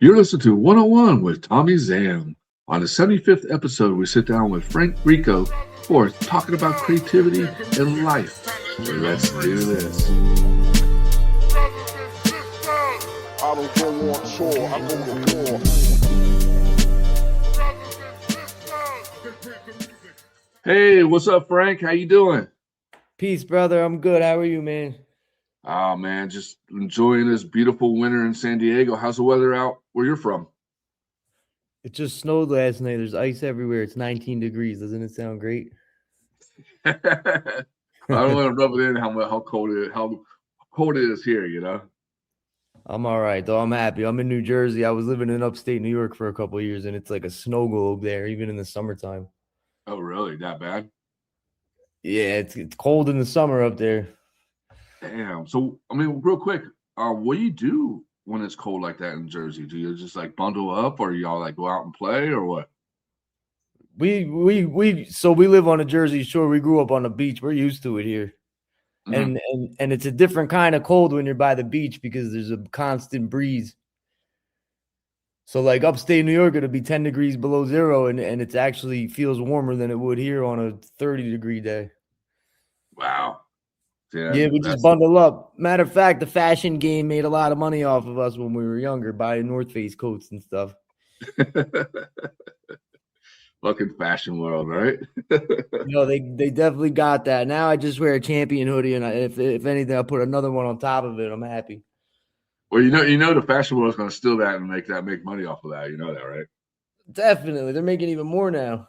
You're listening to 101 with Tommie Zam. On the 75th episode, we sit down with Frank Grieco IV, talking about creativity and life. Let's do this. I don't go on tour, I go to war. Hey, what's up, Frank? How you doing? Peace, brother. I'm good. How are you, man? Oh, man, just enjoying this beautiful winter in San Diego. How's the weather out where you're from? It just snowed last night. There's ice everywhere. It's 19 degrees. Doesn't it sound great? I don't want to rub it in how cold it is here, you know? I'm all right, though. I'm happy. I'm in New Jersey. I was living in upstate New York for a couple of years, and it's like a snow globe there, even in the summertime. Oh, really? That bad? Yeah, it's cold in the summer up there. Damn. So, I mean, real quick, what do you do when it's cold like that in Jersey? Do you just like bundle up, or y'all like go out and play, or what? We live on the Jersey Shore. We grew up on the beach. We're used to it here. Mhm. And it's a different kind of cold when you're by the beach because there's a constant breeze. So like upstate New York, it'll be 10 degrees below zero, and it actually feels warmer than it would here on a 30-degree day. Wow. Yeah, we just bundle up. Matter of fact, the fashion game made a lot of money off of us when we were younger, buying North Face coats and stuff. Fucking fashion world, right? They definitely got that. Now I just wear a Champion hoodie, and if anything, I'll put another one on top of it. I'm happy. Well, you know, the fashion world is going to steal that and make money off of that. You know that, right? Definitely, they're making even more now.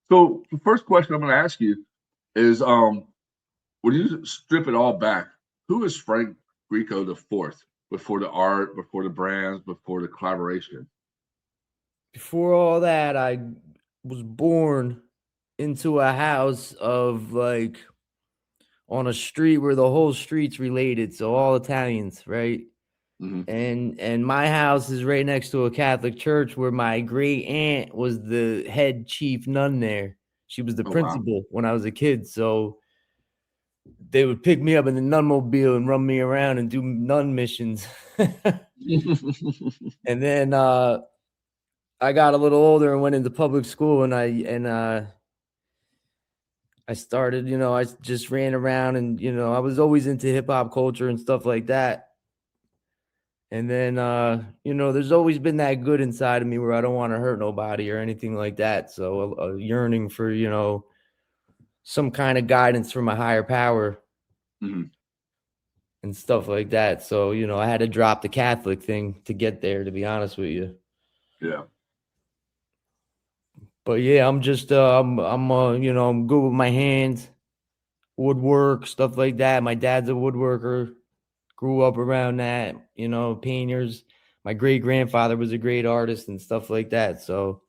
So the first question I'm going to ask you is, when you strip it all back, who is Frank Grieco IV before the art, before the brands, before the collaboration? Before all that, I was born into a house of like on a street where the whole street's related, so all Italians, right? Mm-hmm. And my house is right next to a Catholic church where my great aunt was the head chief nun there. She was the principal when I was a kid. So they would pick me up in the nun mobile and run me around and do nun missions. And then I got a little older and went into public school, and I started, I just ran around, and I was always into hip hop culture and stuff like that. And then, there's always been that good inside of me where I don't want to hurt nobody or anything like that. So a yearning for, some kind of guidance from a higher power and stuff like that. So, I had to drop the Catholic thing to get there, to be honest with you. Yeah. But yeah, I'm just, I'm good with my hands, woodwork, stuff like that. My dad's a woodworker. Grew up around that, painters. My great grandfather was a great artist and stuff like that. So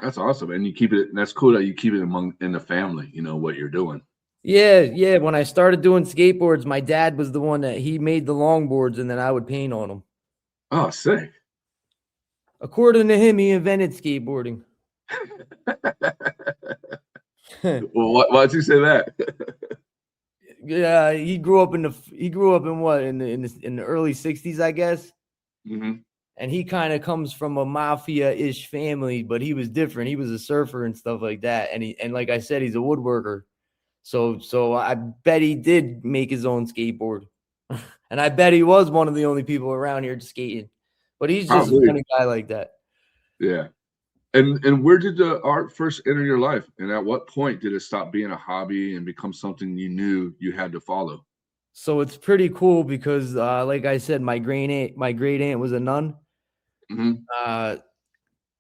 that's awesome. And you keep it, that's cool that you keep it in the family, what you're doing. Yeah. When I started doing skateboards, my dad was the one that he made the longboards, and then I would paint on them. Oh, sick. According to him, he invented skateboarding. Well, why'd you say that? Yeah, he grew up in what, in the early 60s, I guess. Mm-hmm. And he kind of comes from a mafia-ish family, but he was different. He was a surfer and stuff like that. And like I said, he's a woodworker. So I bet he did make his own skateboard. And I bet he was one of the only people around here skating. But he's just a funny guy like that. Yeah. And where did the art first enter your life? And at what point did it stop being a hobby and become something you knew you had to follow? So it's pretty cool because, like I said, my great aunt was a nun. Mm-hmm.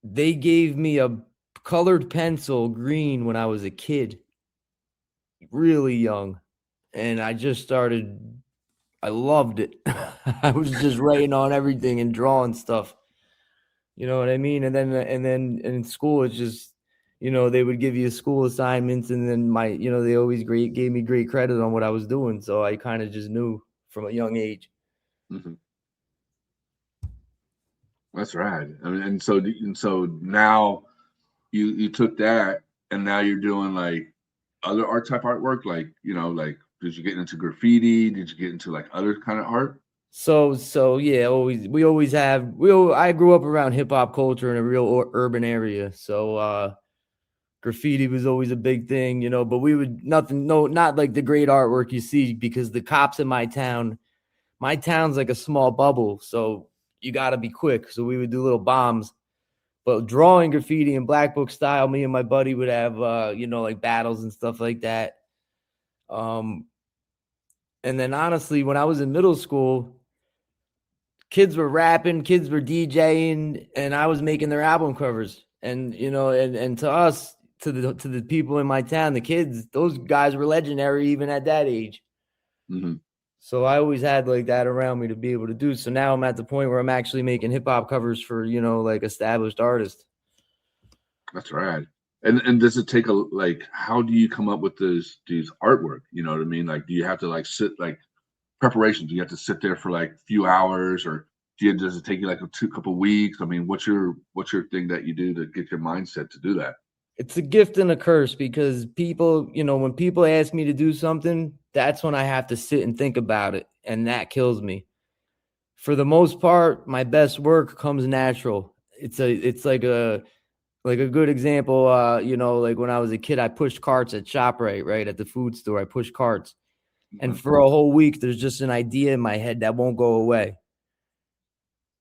They gave me a colored pencil, green, when I was a kid, really young, and I just started. I loved it. I was just writing on everything and drawing stuff. You know what I mean? And then in school, it's just, they would give you school assignments, and then they always gave me great credit on what I was doing. So I kind of just knew from a young age. Mm-hmm. That's right. I mean, and so now you took that, and now you're doing like other art type artwork, like like did you get into graffiti? Did you get into like other kind of art? So yeah, we always have I grew up around hip hop culture in a real urban area. So graffiti was always a big thing, but we would not like the great artwork you see, because the cops in my town's like a small bubble, so you got to be quick. So we would do little bombs. But drawing graffiti in black book style, me and my buddy would have like battles and stuff like that. And then honestly, when I was in middle school, kids were rapping, kids were DJing, and I was making their album covers. And and to us, to the people in my town, the kids, those guys were legendary even at that age. Mm-hmm. So I always had like that around me to be able to do. So now I'm at the point where I'm actually making hip hop covers for, like established artists. That's right. And does it take how do you come up with these artwork? You know what I mean? Like, do you have to like sit like preparation? Do you have to sit there for like a few hours, or does it take you like a couple weeks? I mean, what's your thing that you do to get your mindset to do that? It's a gift and a curse, because people, when people ask me to do something, that's when I have to sit and think about it. And that kills me. For the most part, my best work comes natural. It's like a good example. Like when I was a kid, I pushed carts at ShopRite, right? At the food store, I pushed carts. And for a whole week, there's just an idea in my head that won't go away.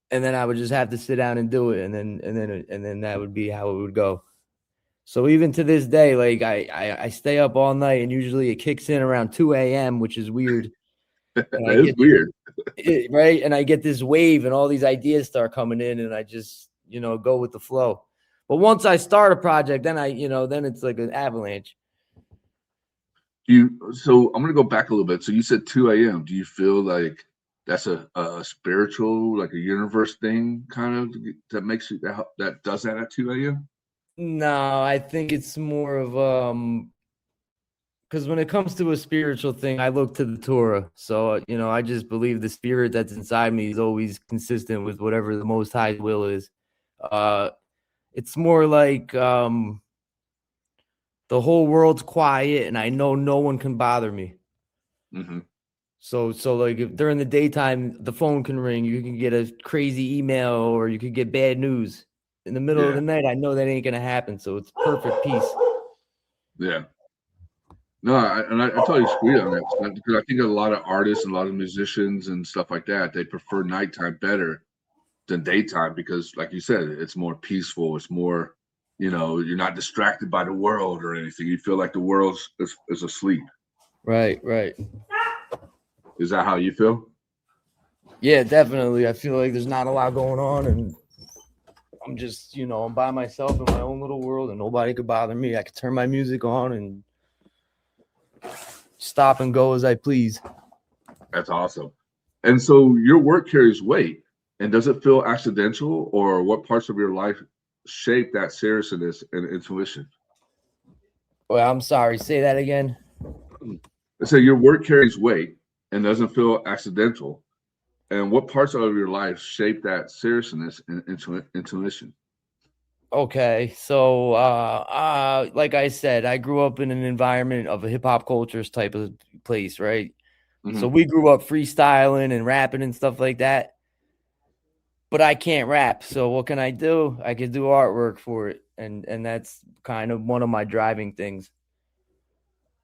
And then I would just have to sit down and do it. And then that would be how it would go. So even to this day, like I stay up all night, and usually it kicks in around 2 a.m., which is weird. That is weird. Right. And I get this wave and all these ideas start coming in, and I just, go with the flow. But once I start a project, then then it's like an avalanche. So I'm gonna go back a little bit. So you said 2 a.m. Do you feel like that's a spiritual, like a universe thing, kind of that makes you that does that at 2 a.m.? No, I think it's more of because when it comes to a spiritual thing, I look to the Torah. So I just believe the spirit that's inside me is always consistent with whatever the Most High's will is. It's more like the whole world's quiet, and I know no one can bother me. Mm-hmm. So like if during the daytime, the phone can ring, you can get a crazy email, or you could get bad news. In the middle of the night, I know that ain't gonna happen. So it's perfect peace. Yeah. No, I totally agree on that stuff, because I think a lot of artists and a lot of musicians and stuff like that, they prefer nighttime better than daytime, because, like you said, it's more peaceful. It's more, you're not distracted by the world or anything. You feel like the world is asleep. Right. Is that how you feel? Yeah, definitely. I feel like there's not a lot going on, and I'm just, I'm by myself in my own little world, and nobody could bother me. I could turn my music on and stop and go as I please. That's awesome. And so your work carries weight, and does it feel accidental, or what parts of your life shape that seriousness and intuition? Well, I'm sorry. Say that again. So your work carries weight and doesn't feel accidental. And what parts of your life shape that seriousness and intuition? Okay, so like I said, I grew up in an environment of a hip hop cultures type of place, right? Mm-hmm. So we grew up freestyling and rapping and stuff like that. But I can't rap, so what can I do? I can do artwork for it, and that's kind of one of my driving things.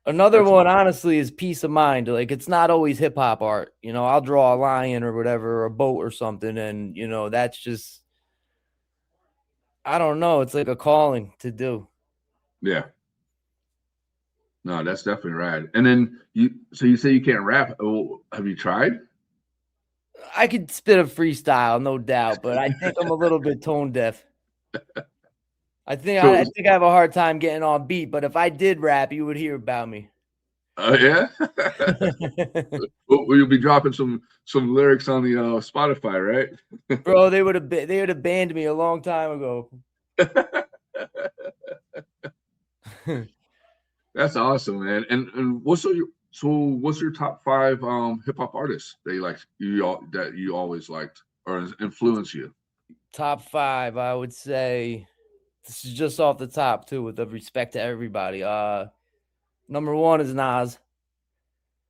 Another one, honestly, is peace of mind. Like, it's not always hip hop art. I'll draw a lion or whatever, or a boat or something, and that's just, I don't know. It's like a calling to do. Yeah. No, that's definitely right. And then you say you can't rap. Oh, have you tried? I could spit a freestyle, no doubt, but I think I'm a little bit tone deaf. I think I have a hard time getting on beat, but if I did rap, you would hear about me. Oh yeah. Well, you'll be dropping some lyrics on the Spotify, right? Bro, they would have banned me a long time ago. That's awesome, man. And what's your top 5 hip hop artists that you always liked or influence you? Top 5, I would say. This is just off the top too, with the respect to everybody. Number 1 is Nas.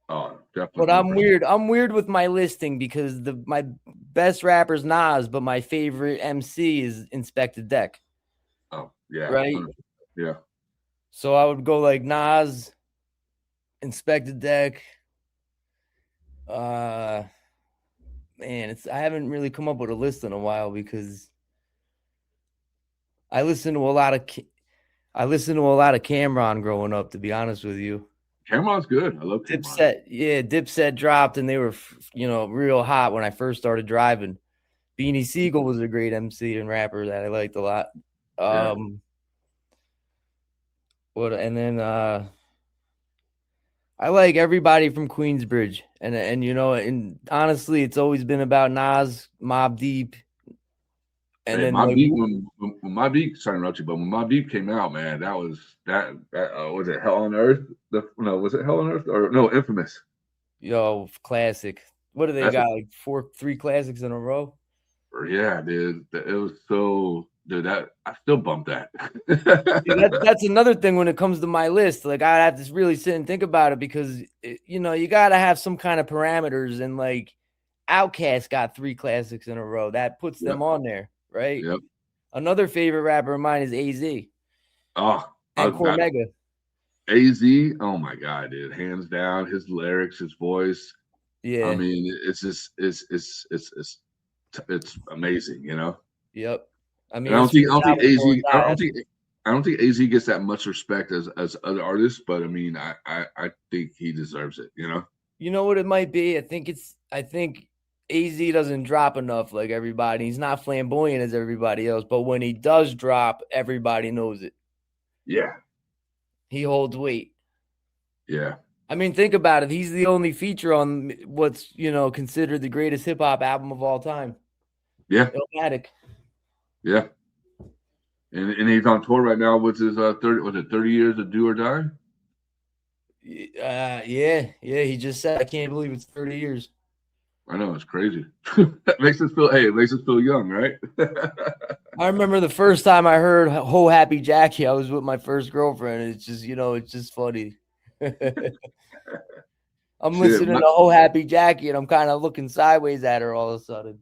Oh, definitely But 100%. I'm weird with my listing because my best rapper's Nas, but my favorite MC is Inspected Deck, Oh, yeah, right? 100%. Yeah. So I would go like Nas, Inspected Deck. Man, I haven't really come up with a list in a while because I listened to a lot of Cameron growing up, to be honest with you. Cameron's good. I love Cameron. Dipset dropped and they were, real hot when I first started driving. Beanie Siegel was a great MC and rapper that I liked a lot. Yeah. And then I like everybody from Queensbridge, and and honestly, it's always been about Nas, Mobb Deep, and Man, then my like beat when my beat, sorry to interrupt you, but when my beat came out, man, that was was it Hell on Earth? Was it Hell on Earth or no Infamous? classic. What do they That's got? Like three classics in a row? yeah, dude. It was so dude that I still bump that. See, that's another thing when it comes to my list. Like I have to really sit and think about it because you got to have some kind of parameters, and like Outkast got three classics in a row. That puts Yep, them on there, right? yep. Another favorite rapper of mine is AZ Oh, I and was about Cormega. AZ. Oh my god, dude, hands down, his lyrics, his voice. I Yeah. mean, it's just it's amazing, you know. Yep. I And mean, his first I don't think album AZ before he I died. don't think I don't think AZ gets that much respect as other artists, but I mean, I think he deserves it, you know. You know what it might be? I think AZ doesn't drop enough like everybody. He's not flamboyant as everybody else, but when he does drop, everybody knows it. Yeah, He holds weight. yeah, I mean, think about it. He's the only feature on what's, considered the greatest hip hop album of all time. yeah, Illmatic. yeah. And he's on tour right now with his 30 years of Do or Die? Yeah. He just said, I can't believe it's 30 years. I know, it's crazy. It makes us feel young, right? I remember the first time I heard "Ho Happy Jackie," I was with my first girlfriend. It's just, it's just funny. I'm Shit, listening to "Oh Happy Jackie" and I'm kind of looking sideways at her all of a sudden.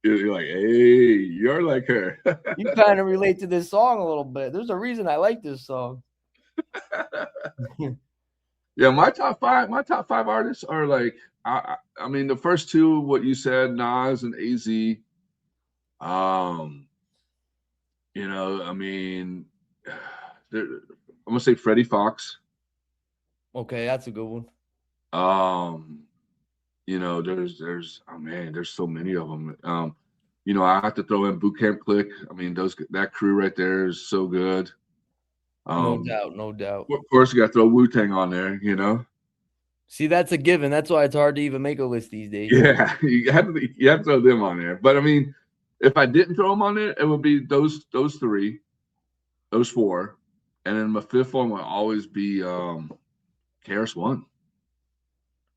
you're like, hey, you're like her. You kind of relate to this song a little bit. There's a reason I like this song. Yeah, my top five artists are like, I mean, the first two, what you said, Nas and AZ. Um, I mean, I'm gonna say Freddie Fox. Okay, that's a good one. Um, there's oh man, there's so many of them. I have to throw in Boot Camp Click. I mean, that crew right there is so good. No Um, doubt, no doubt. of course, you got to throw Wu Tang on there. See, that's a given. That's why it's hard to even make a list these days. Yeah, you have to throw them on there. But I mean, if I didn't throw them on there, it would be those three, those four, and then my fifth one would always be KRS-One.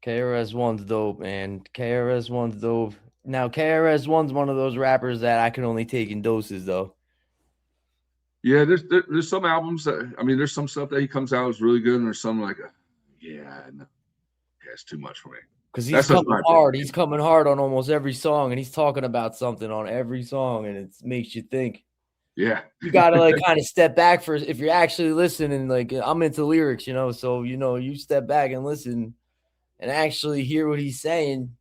KRS-One's dope, man. KRS-One's dope. Now, KRS-One's one of those rappers that I can only take in doses, though. Yeah, there's some albums that there's some stuff that he comes out is really good, and there's some like, yeah, no, yeah, it's too much for me. Because That's just my opinion. He's coming hard on almost every song, and he's talking about something on every song, and it makes you think. Yeah, You gotta like kind of step back if you're actually listening. Like I'm into lyrics, so you step back and listen and actually hear what he's saying.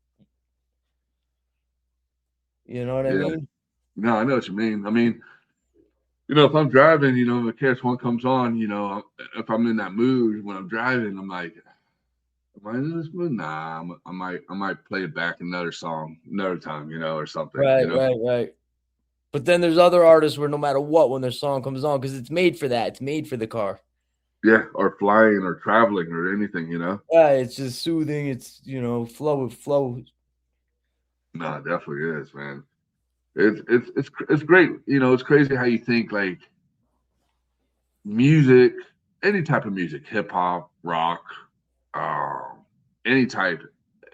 You know what I yeah. mean? No, I know what you mean. I mean, if I'm driving, the KRS-One comes on, if I'm in that mood when I'm driving, I'm like, am I in this mood? Nah, I might play it back another song, another time, or something, Right. But then there's other artists where no matter what, when their song comes on, because it's made for that, it's made for the car. Yeah, or flying or traveling or anything, Yeah, it's just soothing. It's flow. No, it definitely is, man. It's great. It's crazy how you think like music, any type of music, hip hop, rock, any type,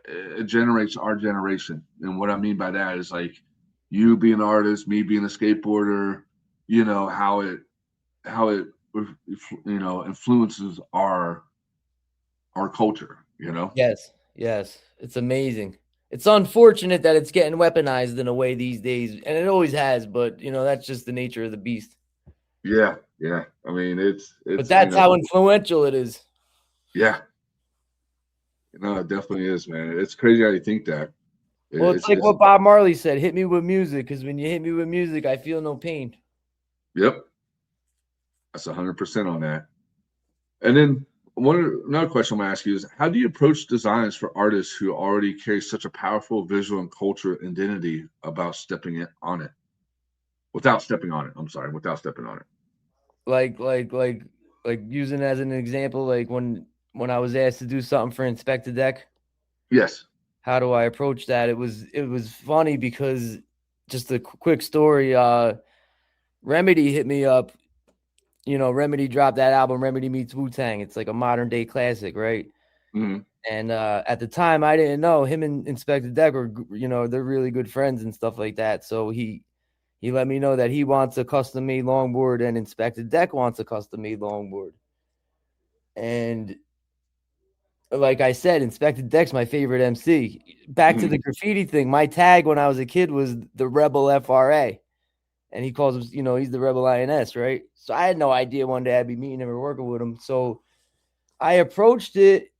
it generates our generation. And what I mean by that is like you being an artist, me being a skateboarder, how it influences our culture. Yes. Yes, it's amazing. It's unfortunate that it's getting weaponized in a way these days, and it always has, but that's just the nature of the beast. Yeah, yeah. I mean, But it's that's how influential it is. yeah. No, it definitely is, man. It's crazy how you think that. Well, it's like It's what Bob Marley said, hit me with music, because when you hit me with music, I feel no pain. yep. That's 100% on that. And then another question I'm gonna ask you is, how do you approach designs for artists who already carry such a powerful visual and cultural identity about on it without stepping on it? I'm sorry, without stepping on it. Like using as an example, like when I was asked to do something for Inspect the Deck, Yes. how do I approach that? It was funny because just a quick story. Remedy hit me up. Remedy dropped that album, Remedy Meets Wu-Tang. It's like a modern day classic, right? Hmm. And at the time, I didn't know him and Inspector Deck were, they're really good friends and stuff like that. So he let me know that he wants a custom made longboard and Inspector Deck wants a custom made longboard. And like I said, Inspector Deck's my favorite MC. Back to Hmm. the graffiti thing. My tag when I was a kid was the Rebel FRA. And he calls him, he's the Rebel INS, right? So I had no idea one day I'd be meeting him or working with him. So I approached it.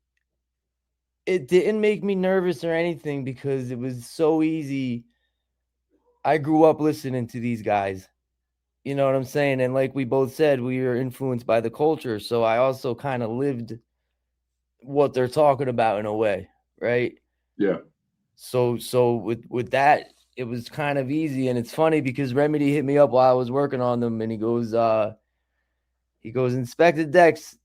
It didn't make me nervous or anything because it was so easy. I grew up listening to these guys. You know what I'm saying? And like we both said, we are influenced by the culture. So I also kind of lived what they're talking about in a way, right? Yeah. So with that, it was kind of easy. And it's funny because Remedy hit me up while I was working on them, and he goes, Inspector Dex.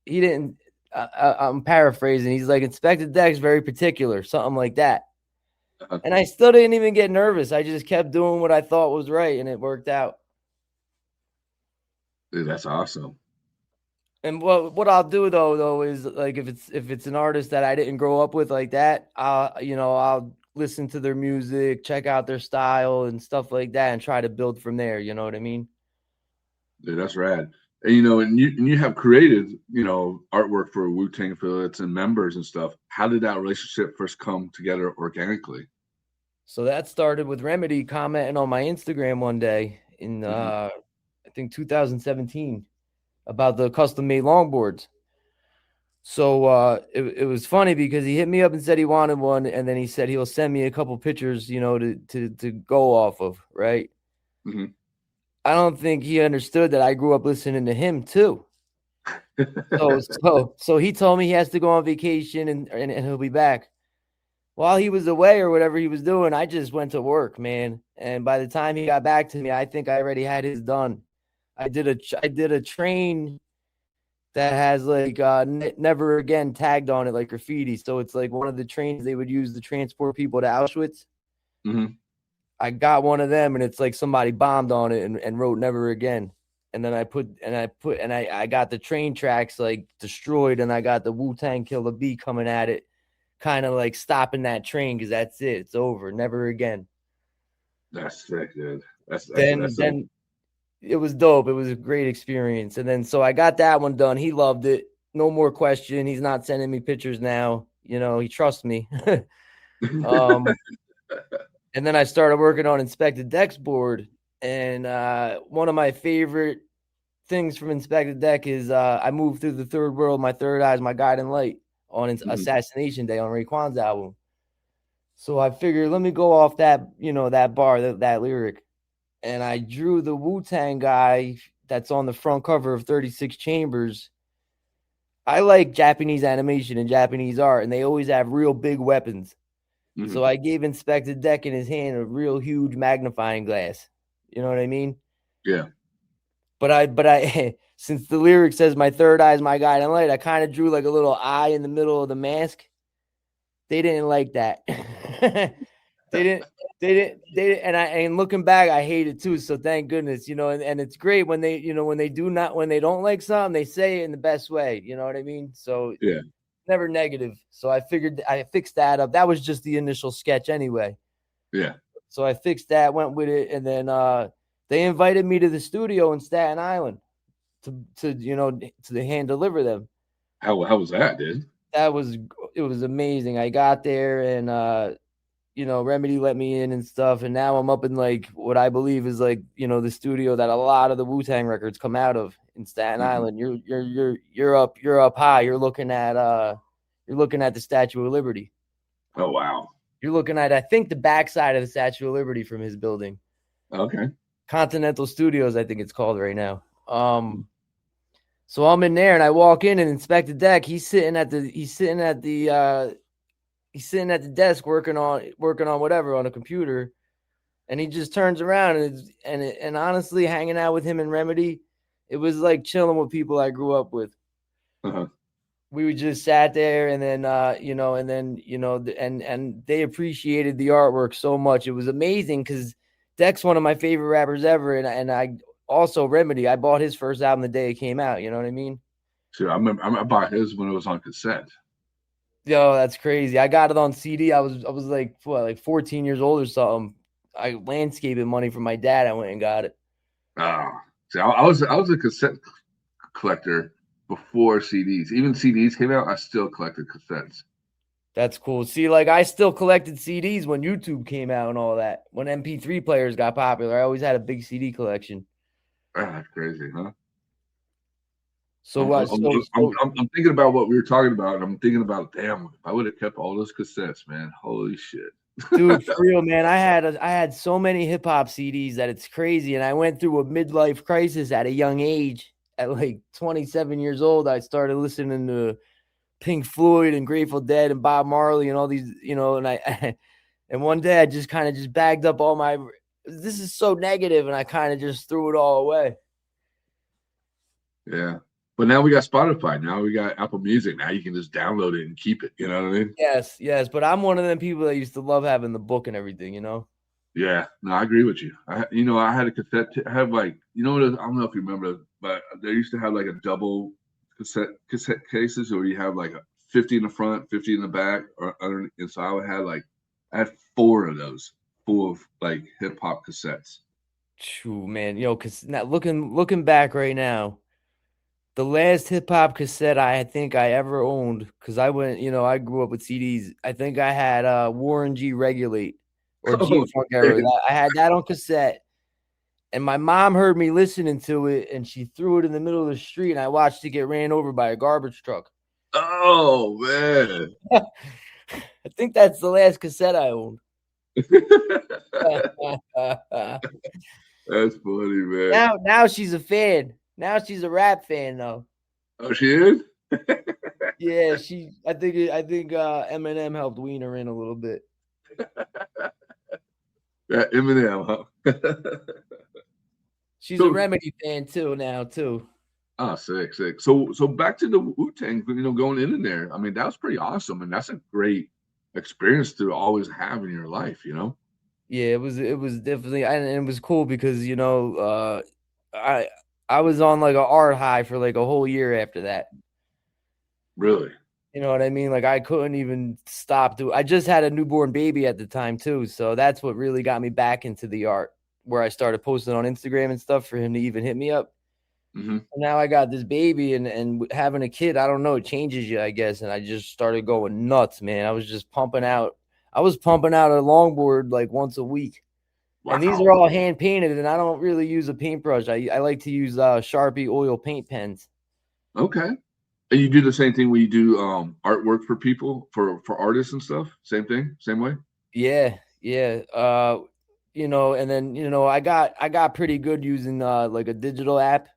He didn't. I'm paraphrasing. He's like, Inspector Dex very particular, something like that. Uh-huh. And I still didn't even get nervous. I just kept doing what I thought was right, and it worked out. Dude, that's awesome. And what I'll do though is like if it's an artist that I didn't grow up with like that, I'll listen to their music, check out their style and stuff like that, and try to build from there. You know what I mean? Dude, that's rad. And and you have created, artwork for Wu-Tang affiliates and members and stuff. How did that relationship first come together organically? So that started with Remedy commenting on my Instagram one day in Hmm. I think 2017 about the custom made longboards. So it was funny because he hit me up and said he wanted one, and then he said he'll send me a couple pictures, to go off of, right? Hmm. I don't think he understood that I grew up listening to him too. So he told me he has to go on vacation and he'll be back. While he was away or whatever he was doing, I just went to work, man. And by the time he got back to me, I think I already had his done. I did a train that has like never again tagged on it like graffiti. So it's like one of the trains they would use to transport people to Auschwitz. Hmm. I got one of them and it's like somebody bombed on it and wrote never again. And then I got the train tracks like destroyed and I got the Wu-Tang Killer B coming at it, kind of like stopping that train because that's it. It's over. Never again. That's sick, dude. Then That's then it was dope. It was a great experience. And then so I got that one done. He loved it. No more question. He's not sending me pictures now. He trusts me. um, and then I started working on Inspected Deck's board. And one of my favorite things from Inspected Deck is I moved through the third world. My third eye is my guiding light on Mhm. Assassination Day on Raekwon's album. So I figured, let me go off that, that bar, that lyric. And I drew the Wu-Tang guy that's on the front cover of 36 Chambers. I like Japanese animation and Japanese art, and they always have real big weapons. So Mhm. I gave Inspector Deck in his hand a real huge magnifying glass. You know what I mean? Yeah. But I since the lyric says my third eye is my guiding light, I kind of drew like a little eye in the middle of the mask. They didn't like that. They didn't. And looking back, I hate it too. So thank goodness, and it's great when when they don't like something, they say it in the best way. You know what I mean? So Yeah. never negative. So I figured I fixed that up. That was just the initial sketch anyway. Yeah. So I fixed that, went with it, and then they invited me to the studio in Staten Island to hand deliver them. How was that, dude? That was was amazing. I got there and Remedy let me in and stuff, and now I'm up in like what I believe is like the studio that a lot of the Wu-Tang records come out of in Staten Island. You're up high. You're looking at the Statue of Liberty. Oh wow. You're looking at, I think, the backside of the Statue of Liberty from his building. Okay. Continental Studios, I think it's called right now. So I'm in there and I walk in and inspect the deck. He's sitting at the desk working on whatever on a computer, and he just turns around and honestly, hanging out with him and Remedy, it was like chilling with people I grew up with. Uh-huh. We just sat there and then and they appreciated the artwork so much. It was amazing because Deck's one of my favorite rappers ever, and I also Remedy. I bought his first album the day it came out. You know what I mean? Sure. I remember I bought his when it was on cassette. Yo, that's crazy. I got it on CD. I was like 14 years old or something. I landscaping money from my dad. I went and got it. See, I was a cassette collector before CDs. Even CDs came out, I still collected cassettes. That's cool. See, like I still collected CDs when YouTube came out and all that. When MP3 players got popular, I always had a big CD collection. That's crazy, huh? So I'm thinking about what we were talking about, and I'm thinking about, damn, if I would have kept all those cassettes, man, holy shit. Dude, for real, man. I had so many hip hop CDs that it's crazy, and I went through a midlife crisis at a young age. At like 27 years old, I started listening to Pink Floyd and Grateful Dead and Bob Marley and all these, and and one day I just kind of just bagged up all my. This is so negative, and I kind of just threw it all away. Yeah. But now we got Spotify. Now we got Apple Music. Now you can just download it and keep it. You know what I mean? Yes. But I'm one of them people that used to love having the book and everything, Yeah. No, I agree with you. I had a cassette. I don't know if you remember, but they used to have like a double cassette cases where you have like a 50 in the front, 50 in the back, or underneath. And so I had 4 of those full of like hip hop cassettes. True, man. Because now looking back right now. The last hip hop cassette I think I ever owned, because I grew up with CDs. I think I had Warren G Regulate or G Funk Era. I had that on cassette, and my mom heard me listening to it, and she threw it in the middle of the street, and I watched it get ran over by a garbage truck. Oh man! I think that's the last cassette I owned. That's funny, man. Now she's a fan. Now she's a rap fan, though. Oh, she is? Yeah, I think Eminem helped wean her in a little bit. Yeah, Eminem, huh? She's a Remedy fan too. Oh, sick. So back to the Wu-Tang, going in there. I mean, that was pretty awesome, and that's a great experience to always have in your life, Yeah, it was definitely, and it was cool because I was on like an art high for like a whole year after that. Really? You know what I mean? Like I couldn't even stop I just had a newborn baby at the time too, so that's what really got me back into the art, where I started posting on Instagram and stuff for him to even hit me up. Mm-hmm. Now I got this baby and having a kid, I don't know, it changes you, I guess. And I just started going nuts, man. I was just pumping out a longboard like once a week. Wow. And these are all hand painted, and I don't really use a paintbrush. I like to use Sharpie oil paint pens. Okay. And you do the same thing when you do artwork for people, for artists and stuff? Same thing? Same way? Yeah. And then, I got pretty good using like a digital app.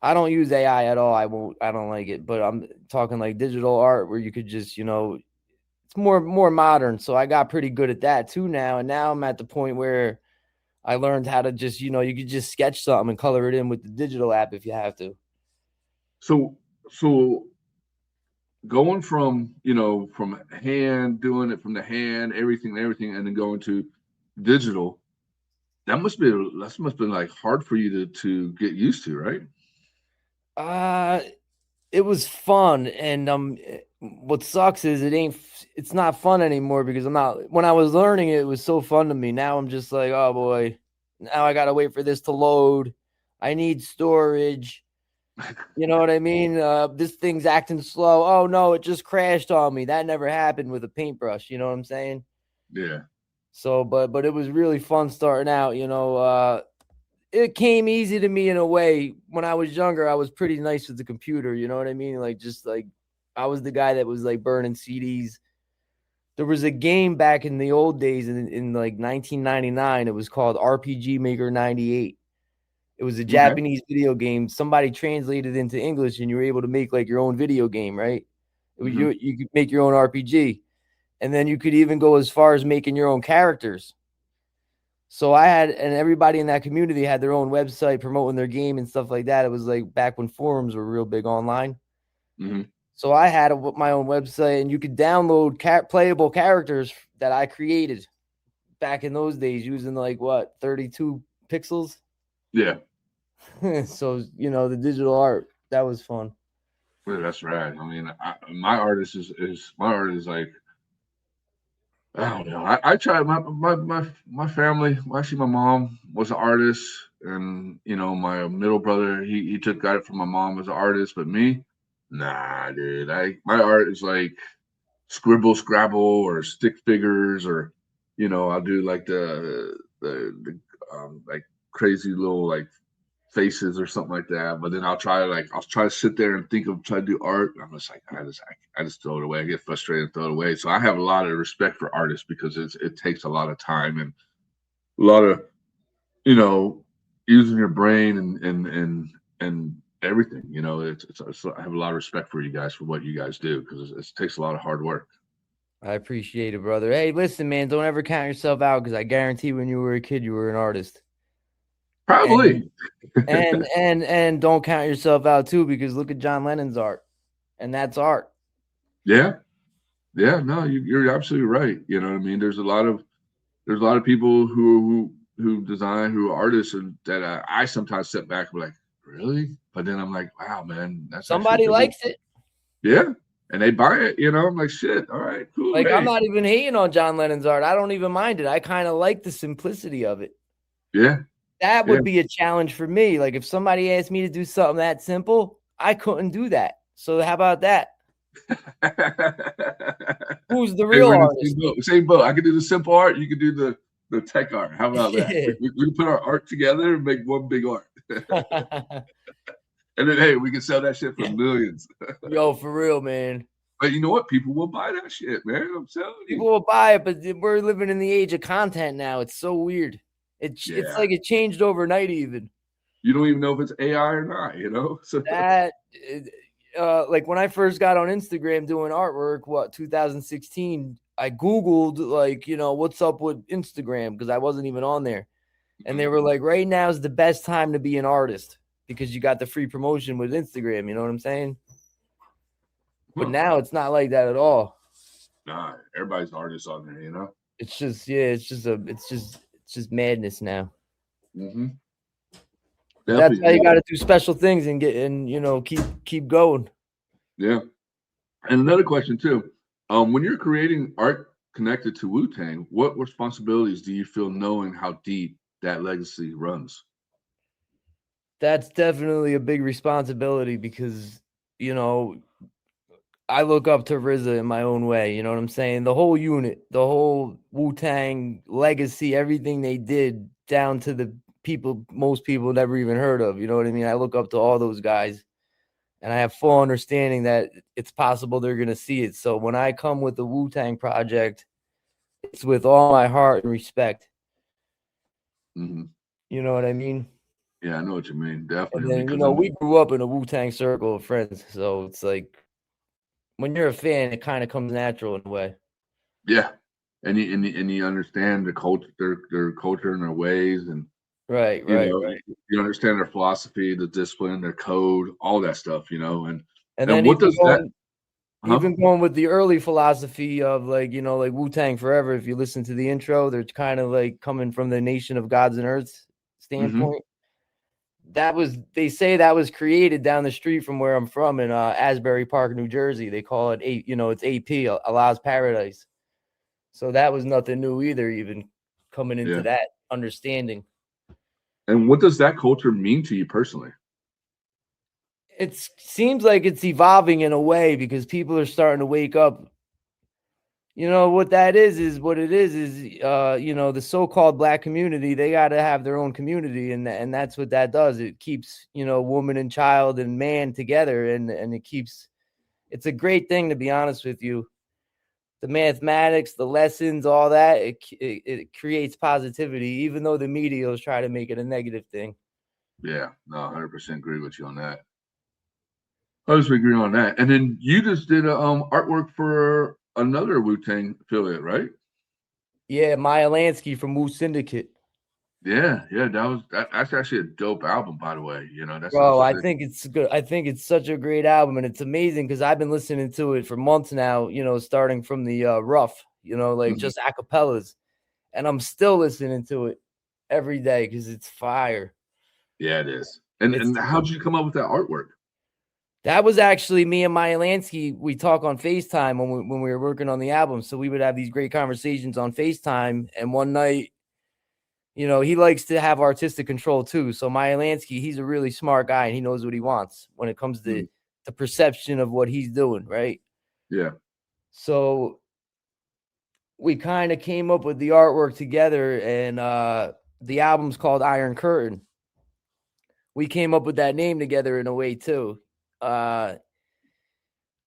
I don't use AI at all. I don't like it, but I'm talking like digital art where you could just, it's more modern. So I got pretty good at that too now. And now I'm at the point where I learned how to just, you could just sketch something and color it in with the digital app if you have to. So going from, from hand, doing it from the hand, everything, and then going to digital, that must have been like hard for you to get used to, right? It was fun, and what sucks is it's not fun anymore because when I was learning it was so fun to me. Now I'm just like, oh boy, now I gotta wait for this to load. I need storage. You know what I mean? This thing's acting slow. Oh no, it just crashed on me. That never happened with a paintbrush. You know what I'm saying? Yeah. So, but it was really fun starting out. It came easy to me in a way. When I was younger, I was pretty nice with the computer. You know what I mean? Like just like I was the guy that was like burning CDs. There was a game back in the old days in like 1999. It was called RPG Maker 98. It was a Okay. Japanese video game. Somebody translated it into English, and you were able to make like your own video game, right? Hmm. You could make your own RPG, and then you could even go as far as making your own characters. So and everybody in that community had their own website promoting their game and stuff like that. It was like back when forums were real big online. Hmm. So I had my own website, and you could download playable characters that I created back in those days using like 32 pixels. Yeah. So the digital art, that was fun. Well, that's right. I mean, my artist is my art is like, I don't know. I try my family. Actually, my mom was an artist, and my middle brother he got it from my mom as an artist, but me, nah, dude. My art is like scribble, scrabble, or stick figures, or I'll do like the like crazy little like faces or something like that. But then I'll try to sit there and try to do art. I'm just like I just throw it away. I get frustrated and throw it away. So I have a lot of respect for artists because it takes a lot of time and a lot of you know using your brain and everything. I have a lot of respect for you guys for what you guys do because it takes a lot of hard work. I appreciate it, brother. Hey, listen, man, don't ever count yourself out, because I guarantee when you were a kid, you were an artist. And Probably. and don't count yourself out too, because look at John Lennon's art, and that's art. Yeah. Yeah. No, you're absolutely right. You know what I mean? There's a lot of people who design, who are artists, and that I sometimes sit back and be like, really? But then I'm like, wow, man, that's actually Somebody pretty. likes it. Yeah, and they buy it. I'm like, shit. All right, cool. Like, I'm Hey, not even hating on John Lennon's art. I don't even mind it. I kind of like the simplicity of it. yeah, That yeah. would be a challenge for me. Like, if somebody asked me to do something that simple, I couldn't do that. So how about that? Who's the Hey, real we're in the artist? same boat. Same boat. I can do the simple art. You can do the tech art. How about that? Yeah. We can put our art together and make one big art, and then hey, we can sell that shit for millions. Yo, for real, man. But you know what? People will buy that shit, man. I'm telling you. People will buy it, but we're living in the age of content now. It's so weird. It's Yeah. like it changed overnight even. You don't even know if it's AI or not. So That like when I first got on Instagram doing artwork, 2016, I Googled like, what's up with Instagram, because I wasn't even on there. And they were like, right now is the best time to be an artist because you got the free promotion with Instagram. You know what I'm saying? But huh. now it's not like that at all. Nah, everybody's an artist on there. It's just, yeah, it's just madness now. Mm-hmm. But that's how you Definitely. got to do special things and keep going. Yeah. And another question too. When you're creating art connected to Wu-Tang, what responsibilities do you feel knowing how deep that legacy runs? That's definitely a big responsibility because, you know, I look up to RZA in my own way. You know what I'm saying? The whole unit, the whole Wu-Tang legacy, everything they did down to the people most people never even heard of. You know what I mean? I look up to all those guys, and I have full understanding that it's possible they're going to see it. So when I come with the Wu-Tang project, it's with all my heart and respect. Mm-hmm. You know what I mean? Yeah, I know what you mean. And Definitely. then, Because we grew up in a Wu-Tang circle of friends. So it's like when you're a fan, it kind of comes natural in a way. yeah, and you understand the culture, their culture and their ways, and Right, you right, know right. you understand their philosophy, the discipline, their code, all that stuff. And And then what does that? Huh? even going with the early philosophy of like, like Wu-Tang Forever, if you listen to the intro, they're kind of like coming from the nation of gods and earths Mm-hmm. standpoint. They say that was created down the street from where I'm from in Asbury Park, New Jersey. They call it it's AP, Allah's Paradise. So that was nothing new either, even coming into Yeah. that understanding. And what does that culture mean to you personally? It seems like it's evolving in a way because people are starting to wake up. You know what that is what it is you know, the so-called black community, they got to have their own community, and that's what that does. It keeps, you know, woman and child and man together, and it keeps, it's a great thing, to be honest with you. The mathematics, the lessons, all that, it creates positivity, even though the media is trying to make it a negative thing. Yeah, no, 100% agree with you on that. I just agree on that. And then you just did a artwork for another Wu-Tang affiliate, right? Yeah, Maya Lansky from Wu Syndicate. Yeah, that's actually a dope album, by the way. You know, that's Bro, I sick. think it's good. I think it's such a great album, and it's amazing because I've been listening to it for months now, you know, starting from the rough, you know, like Mhm. just acapellas. And I'm still listening to it every day because it's fire. Yeah, it is. And It's how'd you come up with that artwork? That was actually me and Maya Lansky. We talk on FaceTime when we were working on the album. So we would have these great conversations on FaceTime. And one night, you know, he likes to have artistic control too. So Maya Lansky, he's a really smart guy and he knows what he wants when it comes to Mm, the perception of what he's doing, right? yeah. So we kind of came up with the artwork together, and the album's called Iron Curtain. We came up with that name together in a way too. Uh,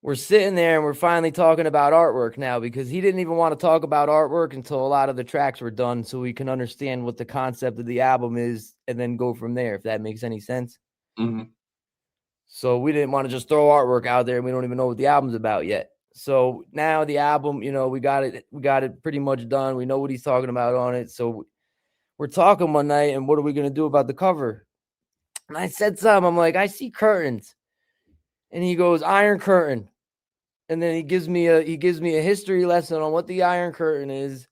we're sitting there and we're finally talking about artwork now because he didn't even want to talk about artwork until a lot of the tracks were done so we can understand what the concept of the album is and then go from there, if that makes any sense. Hmm. So we didn't want to just throw artwork out there and we don't even know what the album's about yet. So now the album, you know, we got it pretty much done. We know what he's talking about on it. So we're talking one night, and what are we going to do about the cover? And I said something, I'm like, I see curtains. And he goes, Iron Curtain. And then he gives me a history lesson on what the Iron Curtain is.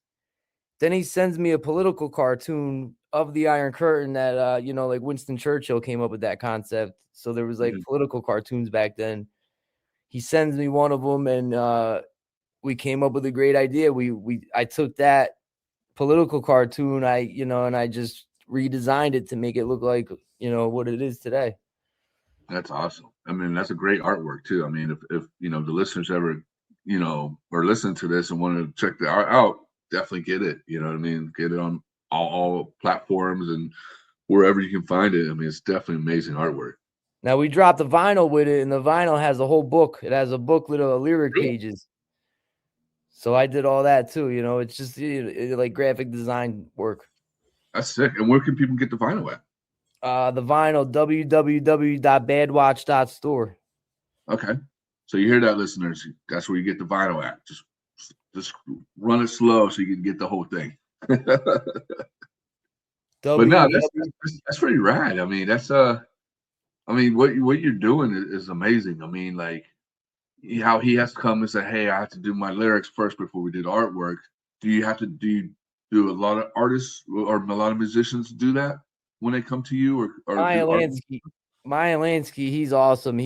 Then he sends me a political cartoon of the Iron Curtain that you know, like Winston Churchill came up with that concept. So there was like Yeah, political cartoons back then. He sends me one of them, and we came up with a great idea. I took that political cartoon, and I just redesigned it to make it look like, you know, what it is today. that's awesome. I mean, that's a great artwork too. I mean, if you know the listeners ever, you know, are listening to this and want to check the art out, definitely get it. You know what I mean? Get it on all platforms and wherever you can find it. I mean, it's definitely amazing artwork. Now we dropped the vinyl with it, and the vinyl has a whole book. It has a booklet of lyric Really? pages. So I did all that too. You know, it's just like graphic design work. That's sick. And where can people get the vinyl at? The vinyl, www.badwatch.store. Okay. So you hear that, listeners? That's where you get the vinyl at. Just run it slow so you can get the whole thing. But no, www. that's pretty rad. I mean, I mean, what you're doing is amazing. I mean, like how he has to come and say, "Hey, I have to do my lyrics first before we do the artwork." Do you do a lot of artists or a lot of musicians do that when they come to you or Maya do art? Lansky. Maya Lansky, he's awesome.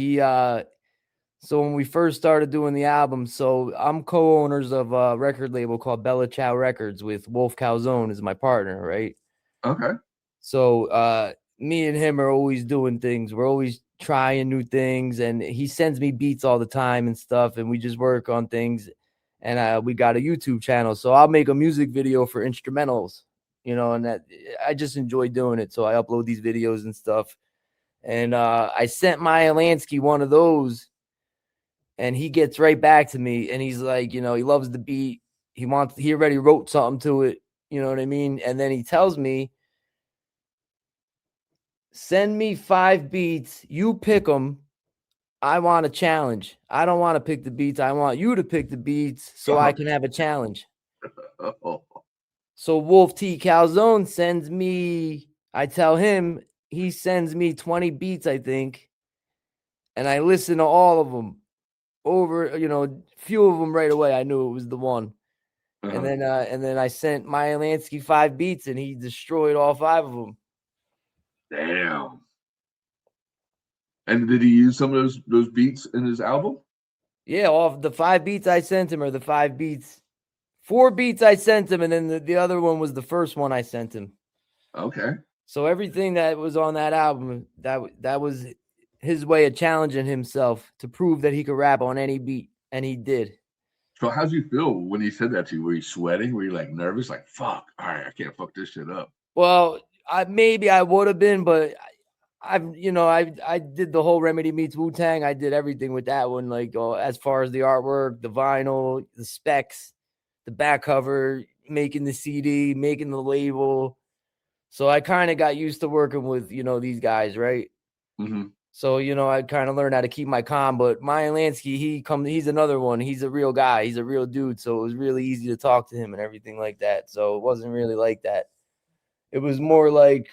So when we first started doing the album, so I'm co-owners of a record label called Bella Ciao Records with Wolf Calzone as my partner, right? Okay. So me and him are always doing things. We're always trying new things, and he sends me beats all the time and stuff, and we just work on things. And we got a YouTube channel, so I'll make a music video for instrumentals, you know, and that I just enjoy doing it. So I upload these videos and stuff. And I sent Maya Lansky one of those, and he gets right back to me, and he's like, you know, he loves the beat. He already wrote something to it, you know what I mean? And then he tells me, send me 5 beats. You pick them. I want a challenge. I don't want to pick the beats. I want you to pick the beats so I can have a challenge. Oh, So Wolf T. Calzone sends me, I tell him, he sends me 20 beats, I think. And I listen to all of them over, you know, few of them right away. I knew it was the one. uh-huh. And then I sent Maya Lansky 5 beats, and he destroyed all 5 of them. Damn. And did he use some of those beats in his album? Yeah, all the 5 beats I sent him are the 5 beats. 4 beats I sent him, and then the other one was the first one I sent him. Okay. So everything that was on that album, that was his way of challenging himself to prove that he could rap on any beat, and he did. So how'd you feel when he said that to you? Were you sweating? Were you like nervous? Like, fuck, all right, I can't fuck this shit up. Well, maybe I would have been, but I did the whole Remedy meets Wu-Tang. I did everything with that one, like as far as the artwork, the vinyl, the specs, the back cover, making the CD, making the label. So I kind of got used to working with, these guys, right? Mm-hmm. So, I kind of learned how to keep my calm. But Maya Lansky, he's another one. He's a real guy. He's a real dude. So it was really easy to talk to him and everything like that. So it wasn't really like that. It was more like,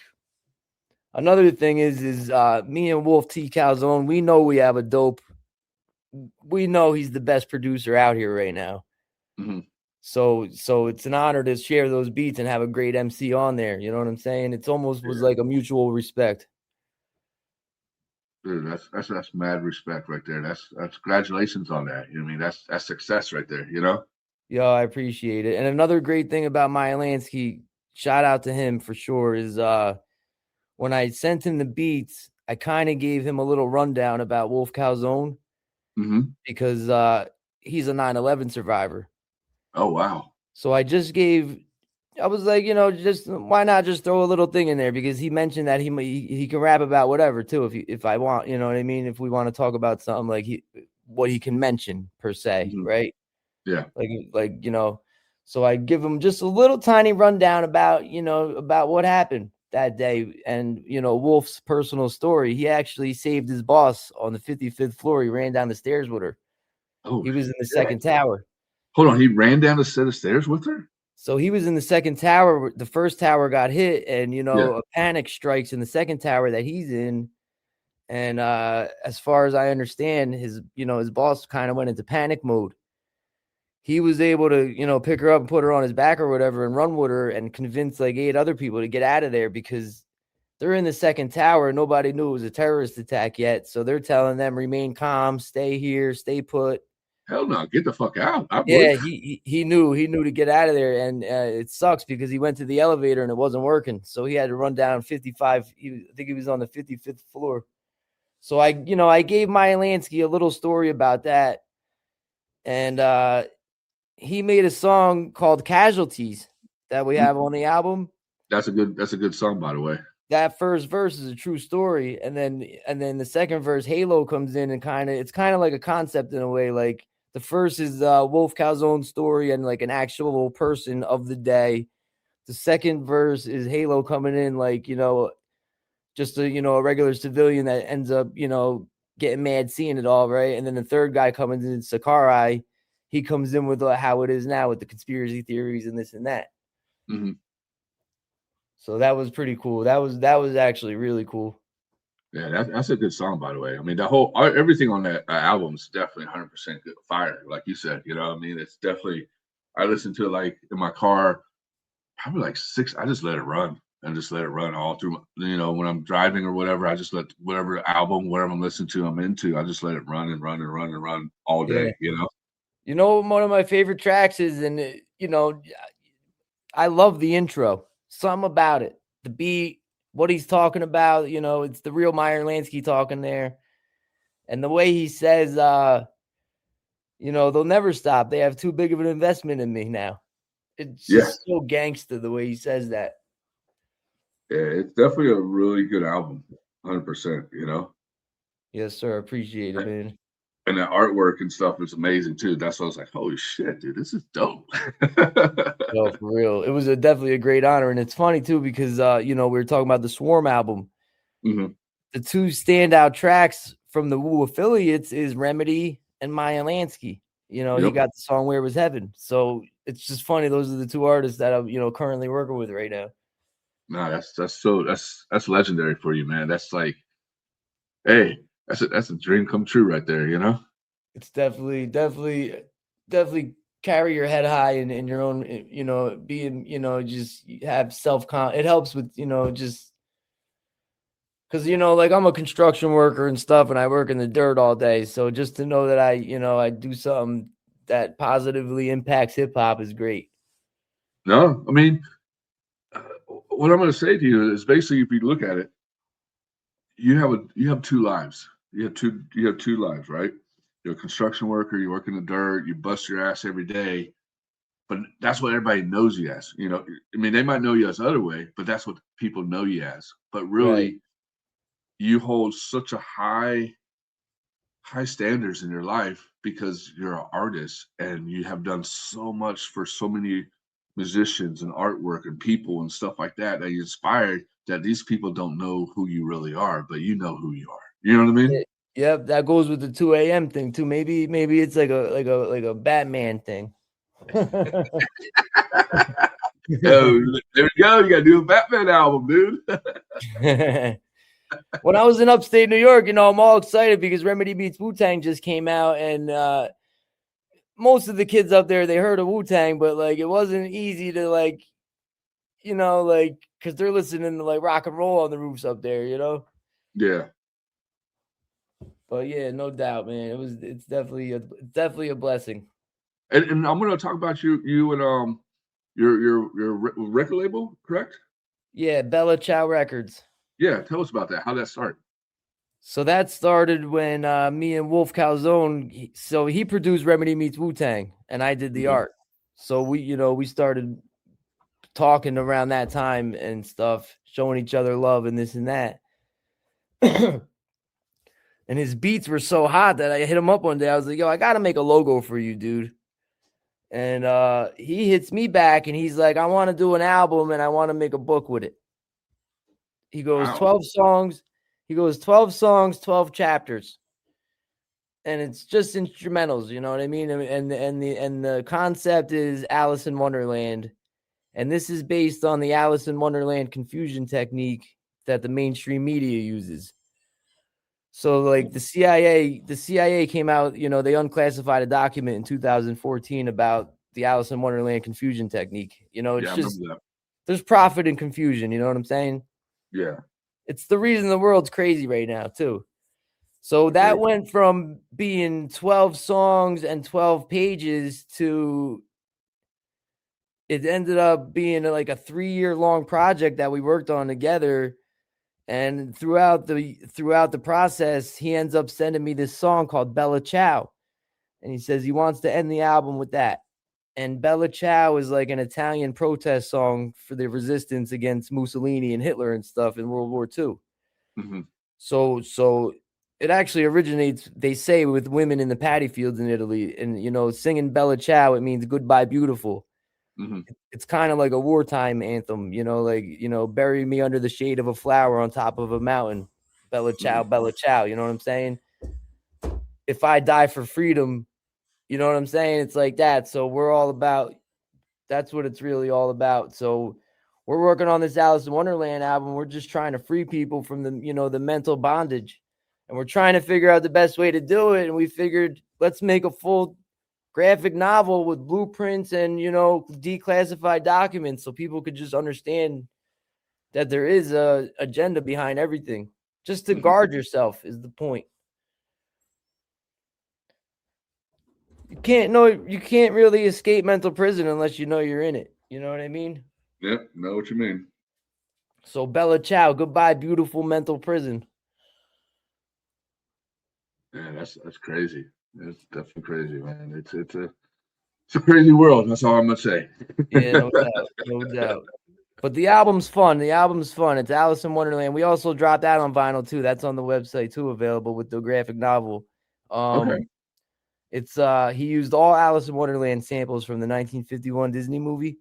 another thing is me and Wolf T. Calzone, we know we have a dope. We know he's the best producer out here right now. Mm-hmm. So it's an honor to share those beats and have a great MC on there. You know what I'm saying? It's almost was like a mutual respect. Dude, that's mad respect right there. That's congratulations on that. You know what I mean? That's success right there, you know? Yo, I appreciate it. And another great thing about Maya Lansky, shout out to him for sure, is when I sent him the beats, I kind of gave him a little rundown about Wolf Calzone because he's a 9/11 survivor. Oh, wow. So I was like, just why not just throw a little thing in there, because he mentioned that he can rap about whatever too if I want, you know what I mean? If we want to talk about something like what he can mention per se, right? Yeah. Like so I give him just a little tiny rundown about what happened that day, and Wolf's personal story. He actually saved his boss on the 55th floor. He ran down the stairs with her. Oh, he was in the second tower. Hold on, he ran down a set of stairs with her? So he was in the second tower. The first tower got hit, and a panic strikes in the second tower that he's in. And as far as I understand, his boss kind of went into panic mode. He was able to pick her up and put her on his back or whatever and run with her and convince like 8 other people to get out of there, because they're in the second tower. Nobody knew it was a terrorist attack yet, so they're telling them remain calm, stay here, stay put. Hell no, get the fuck out. He knew to get out of there, and it sucks because he went to the elevator and it wasn't working, so he had to run down 55. I think he was on the 55th floor. So I gave Maya Lansky a little story about that, and he made a song called Casualties that we have on the album. That's a good song, by the way. That first verse is a true story, and then the second verse, Halo, comes in and it's kind of like a concept in a way. Like the first is Wolf Calzone's story and like an actual person of the day. The second verse is Halo coming in like just a regular civilian that ends up getting mad seeing it all, right? And then the third guy coming in, Sakurai, he comes in with how it is now with the conspiracy theories and this and that. Mm-hmm. So that was pretty cool. That was actually really cool. Yeah, that's a good song, by the way. I mean, the whole everything on that album is definitely 100% good fire, like you said. You know what I mean? It's definitely. I listen to it like in my car, probably like 6. I just let it run and just let it run all through. When I'm driving or whatever, I just let whatever album, whatever I'm listening to, I'm into. I just let it run and run and run and run all day. One of my favorite tracks is, and I love the intro. Something about it, the beat, what he's talking about, it's the real Maya Lansky talking there. And the way he says, they'll never stop. They have too big of an investment in me now. It's just so gangster the way he says that. Yeah, it's definitely a really good album, 100%, Yes, sir. Appreciate it, man. And the artwork and stuff is amazing too. That's why I was like, holy shit, dude, this is dope. No, for real. It was definitely a great honor. And it's funny too, because we were talking about the Swarm album. Mm-hmm. The 2 standout tracks from the Wu affiliates is Remedy and Maya Lansky. He got the song Where Was Heaven. So it's just funny. Those are the 2 artists that I'm, currently working with right now. No, that's legendary for you, man. That's like, hey, that's a dream come true right there, It's definitely carry your head high in your own, being, just have it helps with, just because, like I'm a construction worker and stuff, and I work in the dirt all day. So just to know that I do something that positively impacts hip hop is great. No, I mean, what I'm going to say to you is basically, if you look at it, you have 2 lives. you have two lives, right? You're a construction worker, you work in the dirt, you bust your ass every day, but that's what everybody knows you as. You know, I mean, they might know you as other way, but that's what people know you as. But Right. really, you hold such a high standards in your life because you're an artist and you have done so much for so many musicians and artwork and people and stuff like that that you inspired that these people don't know who you really are, but you know who you are. You know what I mean? Yep, that goes with the 2 a.m. thing too. Maybe it's like a Batman thing. Oh, there we go. You got to do a Batman album, dude. When I was in upstate New York, I'm all excited because Remedy Beats Wu-Tang just came out, and most of the kids up there, they heard of Wu-Tang, but like it wasn't easy to like, because they're listening to like rock and roll on the roofs up there, Yeah. But yeah, no doubt, man. It's definitely a blessing. And I'm going to talk about you and your record label, correct? Yeah, Bella Ciao Records. Yeah, tell us about that. How that started? So that started when me and Wolf Calzone, so he produced Remedy Meets Wu-Tang, and I did the art. So we started talking around that time and stuff, showing each other love and this and that. And his beats were so hot that I hit him up one day. I was like, yo, I got to make a logo for you, dude. And he hits me back and he's like, I want to do an album and I want to make a book with it. He goes, Wow. 12 songs. He goes, 12 songs, 12 chapters. And it's just instrumentals, you know what I mean? And the concept is Alice in Wonderland. And this is based on the Alice in Wonderland confusion technique that the mainstream media uses. So like the CIA came out, they unclassified a document in 2014 about the Alice in Wonderland confusion technique. It's just there's profit in confusion, you know what I'm saying? Yeah. It's the reason the world's crazy right now, too. So that went from being 12 songs and 12 pages to it ended up being like a 3-year-long project that we worked on together. And throughout the process, he ends up sending me this song called Bella Ciao. And he says he wants to end the album with that. And Bella Ciao is like an Italian protest song for the resistance against Mussolini and Hitler and stuff in World War II. Mm-hmm. So it actually originates, they say, with women in the paddy fields in Italy. And, singing Bella Ciao, it means goodbye, beautiful. Mm-hmm. It's kind of like a wartime anthem, bury me under the shade of a flower on top of a mountain. Bella Ciao, Bella Ciao. You know what I'm saying? If I die for freedom, you know what I'm saying? It's like that. So we're all about, that's what it's really all about. So we're working on this Alice in Wonderland album. We're just trying to free people from the mental bondage. And we're trying to figure out the best way to do it. And we figured, let's make a full graphic novel with blueprints and, declassified documents so people could just understand that there is a agenda behind everything. Just to guard yourself is the point. You can't really escape mental prison unless you know you're in it. You know what I mean? Yep, know what you mean. So Bella Ciao, goodbye, beautiful mental prison. Yeah, that's crazy. It's definitely crazy, man. It's a crazy world. That's all I'm gonna say. Yeah, no doubt, no doubt. But the album's fun. It's Alice in Wonderland. We also dropped that on vinyl too. That's on the website too, available with the graphic novel. Okay. It's he used all Alice in Wonderland samples from the 1951 Disney movie.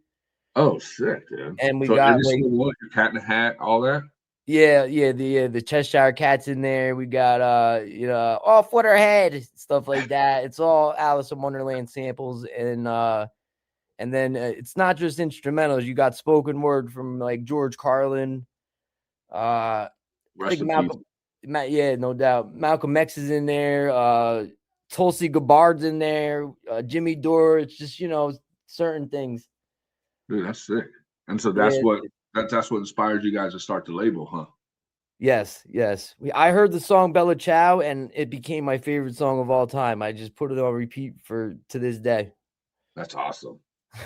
Oh, sick, dude. And we so got every single one, your Cat in the Hat, all that. Yeah, the Cheshire Cat's in there. We got Off with Her Head, stuff like that. It's all Alice in Wonderland samples, and then it's not just instrumentals. You got spoken word from like George Carlin, Rest like in Malcolm. peace. Yeah, no doubt. Malcolm X is in there. Tulsi Gabbard's in there. Jimmy Dore. It's just certain things. Dude, that's sick. And so that's what inspired you guys to start the label, huh? Yes. I heard the song Bella Ciao, and it became my favorite song of all time. I just put it on repeat to this day. That's awesome.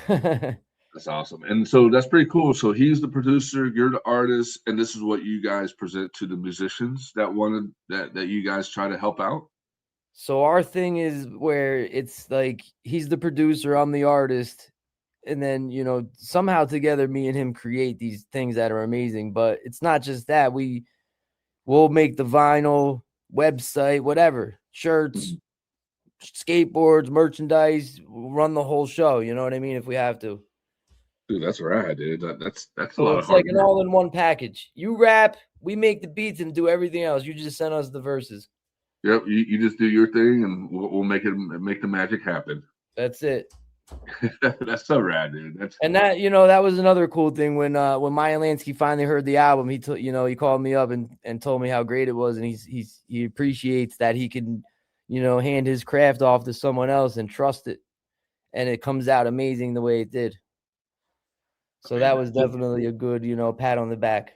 That's That's awesome. And so that's pretty cool. So he's the producer, you're the artist, and this is what you guys present to the musicians that wanted that you guys try to help out. So our thing is where it's like he's the producer, I'm the artist, and then somehow together me and him create these things that are amazing. But it's not just that. We'll make the vinyl, website, whatever, shirts, skateboards, merchandise, we'll run the whole show, you know what I mean, if we have to. Dude, that's rad, dude. That's a So lot of it's like hard an work. all-in-one package. You rap, we make the beats and do everything else. You just send us the verses. Yep, you just do your thing, and we'll make the magic happen. That's it. That's so rad, dude. That's And cool. that was another cool thing when Maya Lansky finally heard the album. He called me up and told me how great it was, and he appreciates that he can, hand his craft off to someone else and trust it, and it comes out amazing the way it did. So that was definitely a good, pat on the back.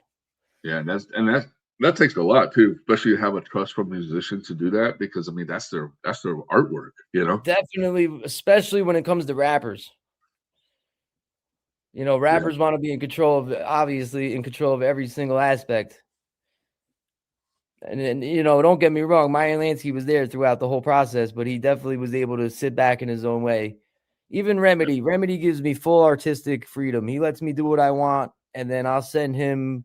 Yeah, that takes a lot too, especially to have a trust from musicians to do that, because I mean that's their artwork, Definitely, especially when it comes to rappers. Rappers want to be obviously in control of every single aspect. And don't get me wrong, Maya Lansky was there throughout the whole process, but he definitely was able to sit back in his own way. Even Remedy gives me full artistic freedom. He lets me do what I want, and then I'll send him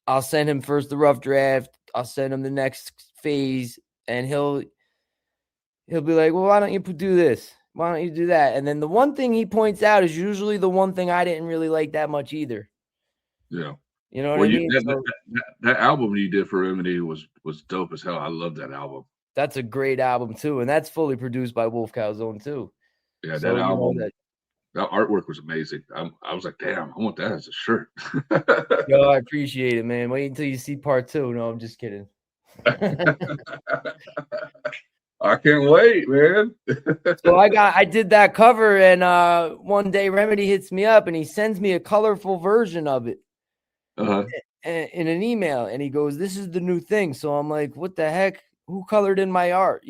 first the rough draft. I'll send him the next phase, and he'll be like, well, why don't you do this? Why don't you do that? And then the one thing he points out is usually the one thing I didn't really like that much either. Yeah. You know what I mean? That album you did for Remedy was dope as hell. I love that album. That's a great album too, and that's fully produced by Wolf Calzone too. Yeah, So, that album, that artwork was amazing. I was like, damn, I want that as a shirt. Yo, I appreciate it, man. Wait until you see part 2. No, I'm just kidding. I can't wait, man. So I did that cover, and one day Remedy hits me up and he sends me a colorful version of it in an email, and he goes, "This is the new thing." So I'm like, "What the heck? Who colored in my art?"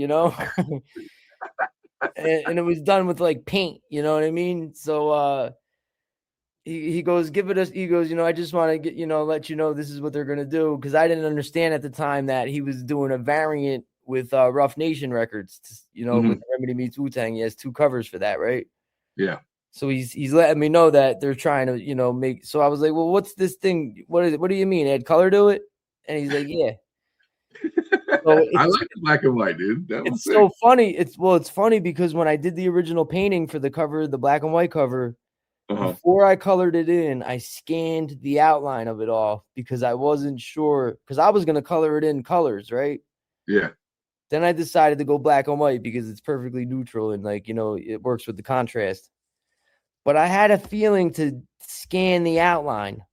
and it was done with like paint. You know what I mean? So he goes, "Give it us." He goes, "I just want to get let you know this is what they're gonna do," because I didn't understand at the time that he was doing a variant with Rough Nation Records. With Remedy Meets Wu-Tang, he has 2 covers for that, right? Yeah. So he's letting me know that they're trying to make. So I was like, "Well, what's this thing? What is it? What do you mean? Add color to it?" And he's like, "Yeah." So I like the black and white, dude. That was sick. So funny. It's funny because when I did the original painting for the cover, the black and white cover, before I colored it in, I scanned the outline of it all because I wasn't sure, because I was gonna color it in colors, right? Yeah. Then I decided to go black and white because it's perfectly neutral and it works with the contrast. But I had a feeling to scan the outline.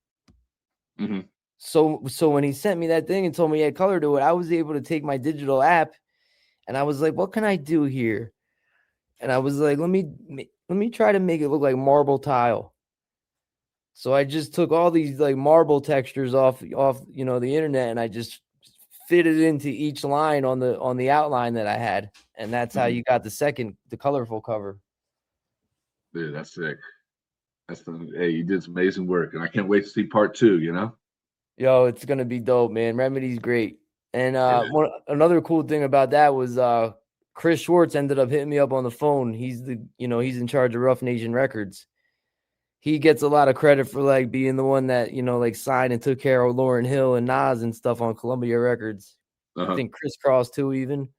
So when he sent me that thing and told me he had color to it, I was able to take my digital app and I was like, what can I do here? And I was like, let me try to make it look like marble tile. So I just took all these like marble textures off the internet, and I just fitted into each line on the outline that I had. And that's how you got the colorful cover. Dude, that's sick. Hey, you did some amazing work, and I can't wait to see part 2, Yo, it's gonna be dope, man. Remedy's great. And another cool thing about that was Chris Schwartz ended up hitting me up on the phone. He's he's in charge of Rough Nation Records. He gets a lot of credit for like being the one that like signed and took care of Lauryn Hill and Nas and stuff on Columbia Records. I think Criss Cross too, even.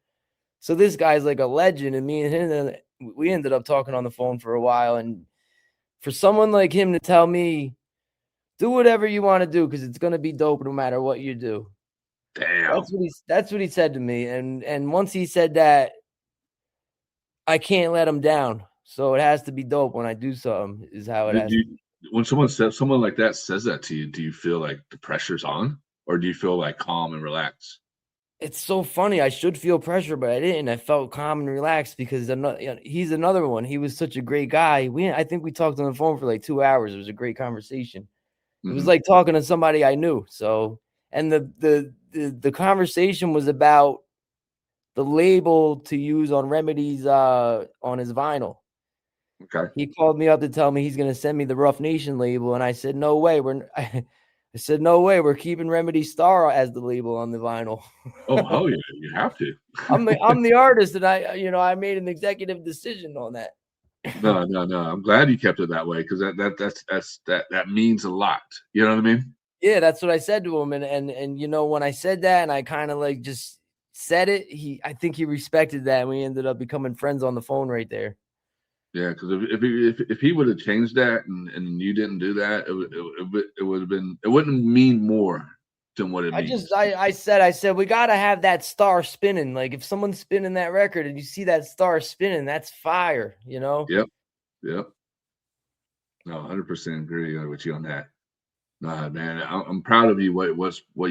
So this guy's like a legend, and me and him, we ended up talking on the phone for a while. And for someone like him to tell me, do whatever you want to do because it's gonna be dope no matter what you do. Damn. That's what he said to me. And once he said that, I can't let him down. So it has to be dope when I do something, is how it has to be. When someone like that says that to you, do you feel like the pressure's on, or do you feel like calm and relaxed? It's so funny. I should feel pressure, but I didn't. I felt calm and relaxed because he's another one. He was such a great guy. I think we talked on the phone for like 2 hours. It was a great conversation. It was like talking to somebody I knew. So, and the conversation was about the label to use on Remedy's on his vinyl. Okay. He called me up to tell me he's going to send me the Rough Nation label, and I said, "No way, I said, no way, we're keeping Remedy Star as the label on the vinyl." Oh, hell yeah, you have to. I'm the artist, and I made an executive decision on that. No, no, no. I'm glad you kept it that way because that means a lot. You know what I mean? Yeah, that's what I said to him, and when I said that, and I kind of like just said it, I think he respected that, and we ended up becoming friends on the phone right there. Yeah, because if he would have changed that and you didn't do that, it would have been, it wouldn't mean more than what it means. I said we gotta have that star spinning. Like if someone's spinning that record and you see that star spinning, that's fire, Yep, yep. No, 100% agree with you on that. Nah, man, I'm proud of you. What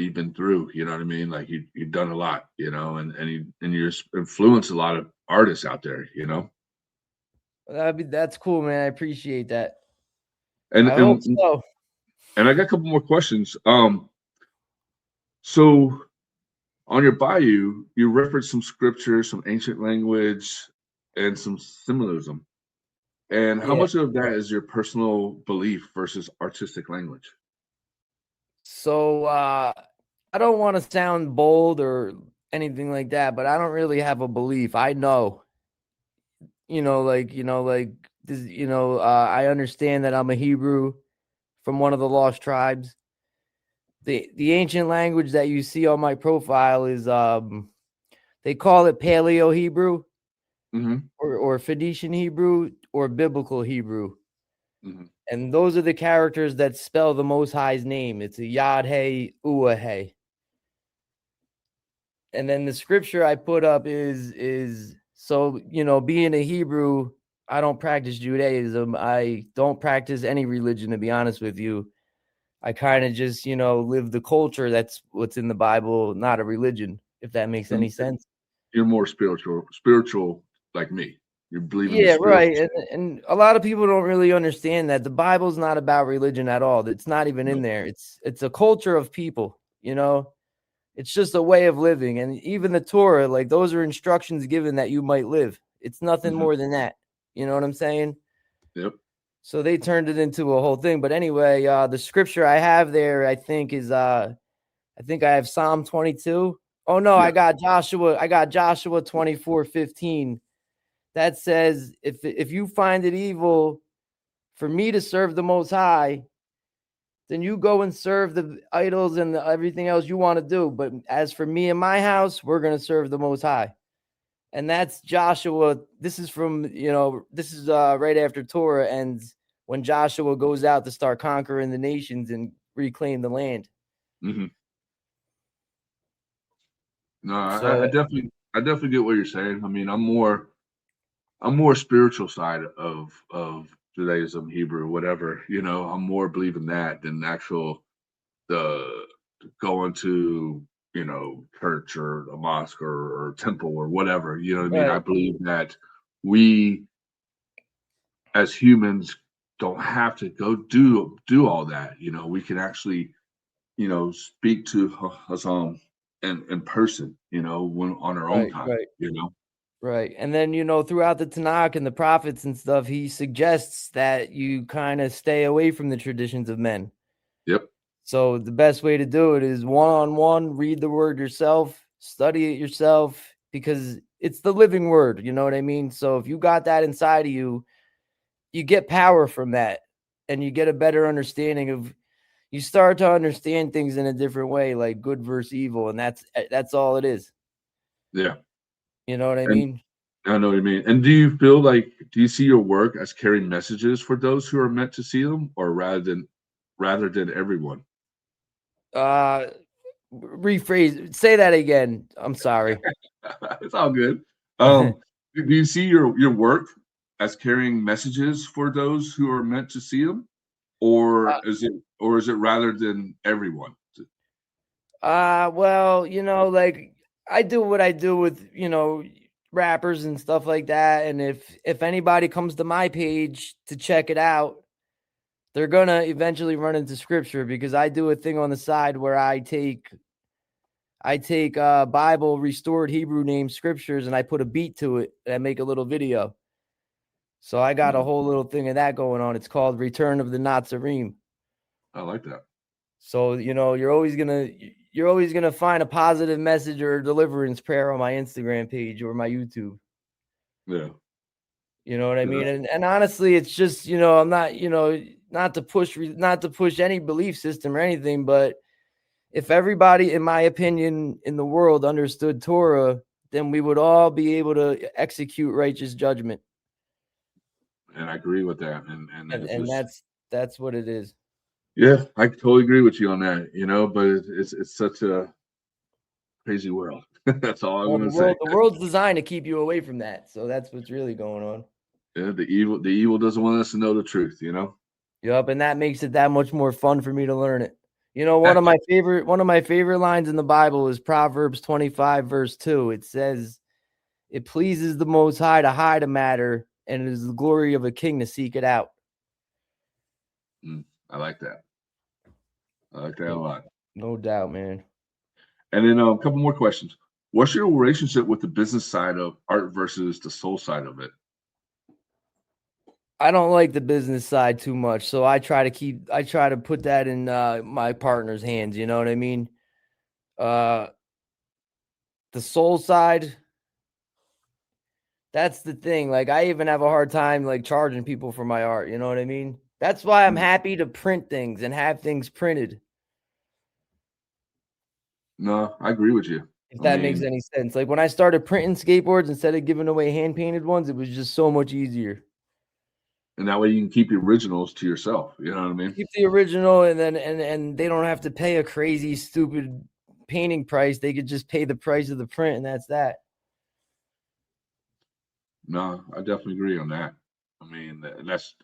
you've been through. You know what I mean? Like you've done a lot. And you're influenced a lot of artists out there. That's cool, man. I appreciate that. And I hope and so. and I got a couple more questions. So on your bio, you reference some scripture, some ancient language, and some symbolism. And how Yeah. much of that is your personal belief versus artistic language? So I don't want to sound bold or anything like that, but I don't really have a belief. I know, like this, I understand that I'm a Hebrew from one of the lost tribes. The ancient language that you see on my profile is they call it Paleo Hebrew Mm-hmm. or Phoenician Hebrew or Biblical Hebrew. Mm-hmm. And those are the characters that spell the Most High's name. It's a Yod Hey Ua Hey. And then the scripture I put up is so, being a Hebrew, I don't practice Judaism. I don't practice any religion, to be honest with you. I kind of just, live the culture. That's what's in the Bible, not a religion, if that makes any sense. You're more spiritual like me. You believe in the Yeah, spiritual right. stuff. And a lot of people don't really understand that the Bible's not about religion at all. It's not even in No. there. It's a culture of people, It's just a way of living. And even the Torah, like those are instructions given that you might live. It's nothing Mm-hmm. more than that. You know what I'm saying? Yep. So they turned it into a whole thing. But anyway, the scripture I have there, I think I have Psalm 22. Oh no, Yeah. I got Joshua 24:15. That says, if you find it evil for me to serve the Most High, then you go and serve the idols and everything else you want to do. But as for me and my house, we're going to serve the Most High. And that's Joshua. This is from, this is right after Torah ends, when Joshua goes out to start conquering the nations and reclaim the land. Mm-hmm. No, So I definitely get what you're saying. I mean, I'm more spiritual side of Judaism, Hebrew, whatever. I'm more believing that than actual the going to church or a mosque or temple or whatever. You know what I mean? I right, believe that we as humans don't have to go do all that. We can actually speak to Hassan in person. When on our own right, time. right. Right. And then, throughout the Tanakh and the prophets and stuff, he suggests that you kind of stay away from the traditions of men. Yep. So the best way to do it is one-on-one, read the word yourself, study it yourself, because it's the living word. You know what I mean? So if you got that inside of you, you get power from that and you get a better understanding of, you start to understand things in a different way, like good versus evil. And that's all it is. Yeah. You know what I And mean? I know what you mean. And do you see your work as carrying messages for those who are meant to see them, or rather than everyone? Uh, Rephrase, say that again. I'm sorry. It's all good. Do you see your work as carrying messages for those who are meant to see them, or is it rather than everyone? Well, like I do what I do with, rappers and stuff like that. And if anybody comes to my page to check it out, they're gonna eventually run into scripture, because I do a thing on the side where I take Bible restored Hebrew name scriptures and I put a beat to it and I make a little video. So I got a whole little thing of that going on. It's called Return of the Nazarene. I like that. So, you're always gonna find a positive message or a deliverance prayer on my Instagram page or my YouTube. Yeah. You know what I Yeah, mean? And honestly, it's just, I'm not, not to push any belief system or anything, but if everybody, in my opinion, in the world understood Torah, then we would all be able to execute righteous judgment. and I agree with that. And And it's and just, that's what it is. yeah, I totally agree with you on that. But it's such a crazy world. That's all I'm Well, gonna say. the world's designed to keep you away from that. So that's what's really going on. Yeah, the evil doesn't want us to know the truth. Yep, and that makes it that much more fun for me to learn it. One of my favorite lines in the Bible is Proverbs 25 verse 2. It says, "It pleases the Most High to hide a matter, and it is the glory of a king to seek it out." I like that. I like that a lot. No doubt, man. And then a couple more questions. What's your relationship with the business side of art versus the soul side of it? I don't like the business side too much, so I try to put that in my partner's hands, you know what I mean? Uh the soul side, that's the thing. Like, I even have a hard time like charging people for my art, you know what I mean? That's why I'm happy to print things and have things printed, No, I agree with you. if I that makes mean, any sense. Like, when I started printing skateboards instead of giving away hand painted ones, it was just so much easier. and that way you can keep the originals to yourself. You know what I mean? Keep the original, and then and they don't have to pay a crazy stupid painting price. They could just pay the price of the print, and that's that. No, I definitely agree on that. I mean, that's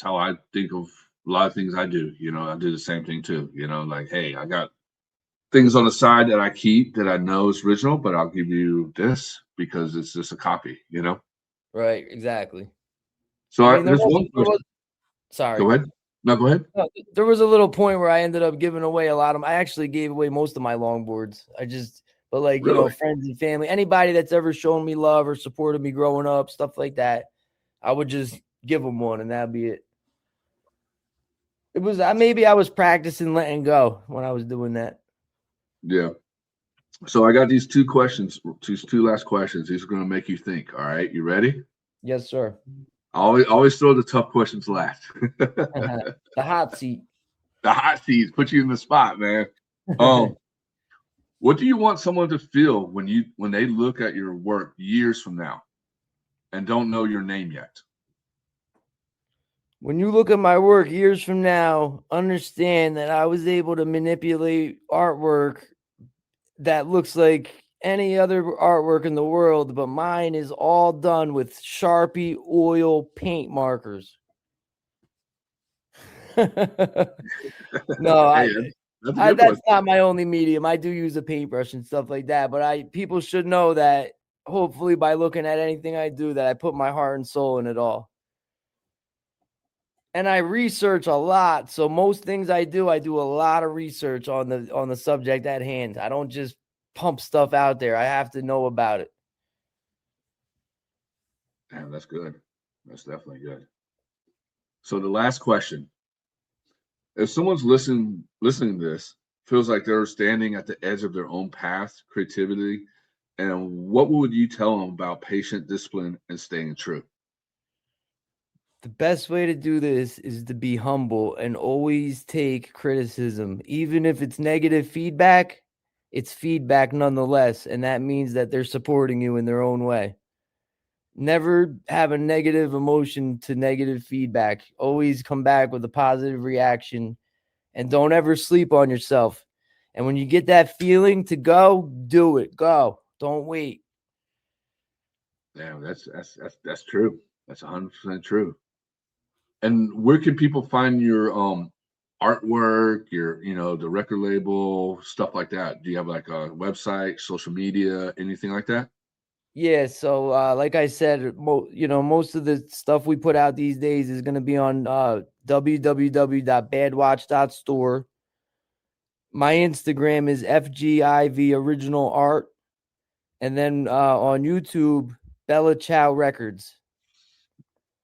how I think of a lot of things I do. I do the same thing too. Like, hey, I got things on the side that I keep that I know is original, but I'll give you this because it's just a copy. Right, exactly. So I mean, there's one there question. was sorry. Go ahead. No, go ahead. No, there was a little point where I ended up giving away a lot of. I actually gave away most of my longboards. But like, Really? friends and family, anybody that's ever shown me love or supported me growing up, stuff like that, I would just give them one, and that'd be it. It was maybe I was practicing letting go when I was doing that. Yeah. So I got these two questions, these two last questions. These are going to make you think. All right, you ready? Yes, sir. I always throw the tough questions last. The hot seat. The hot seats put you in the spot, man. Um, what do you want someone to feel when they look at your work years from now and don't know your name yet? When you look at my work years from now, understand that I was able to manipulate artwork that looks like any other artwork in the world, but mine is all done with Sharpie oil paint markers. No, Hey, that's a good one. that's not my only medium. I do use a paintbrush and stuff like that, but people should know that, hopefully, by looking at anything I do, that I put my heart and soul in it all. And I research a lot. So most things I do a lot of research on the subject at hand. I don't just pump stuff out there. I have to know about it. Damn, that's good. That's definitely good. So the last question: if someone's listening to this, feels like they're standing at the edge of their own path, creativity, and what would you tell them about patient discipline and staying true? The best way to do this is to be humble and always take criticism. Even if it's negative feedback, it's feedback nonetheless. And that means that they're supporting you in their own way. Never have a negative emotion to negative feedback. Always come back with a positive reaction, and don't ever sleep on yourself. And when you get that feeling to go, do it. Go. Don't wait. Damn, that's true. That's 100% true. And where can people find your artwork, your the record label, stuff like that? Do you have like a website, social media, anything like that? Yeah, so like I said, most of the stuff we put out these days is going to be on www.badwatch.store. My Instagram is FGIV Original Art. And then on YouTube, Bella Chow Records.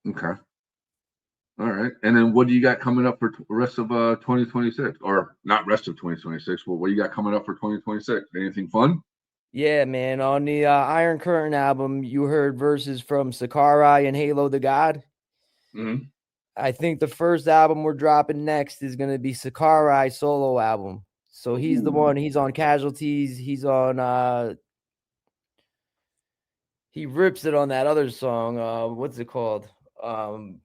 Okay. All right. And then what do you got coming up for the rest of 2026? Or not rest of 2026, but what do you got coming up for 2026? Anything fun? Yeah, man. On the Iron Curtain album, you heard verses from Sakurai and Halo the God. Mm-hmm. I think the first album we're dropping next is going to be Sakurai's solo album. So he's the one, he's on Casualties. He's on, he rips it on that other song. What's it called? I'm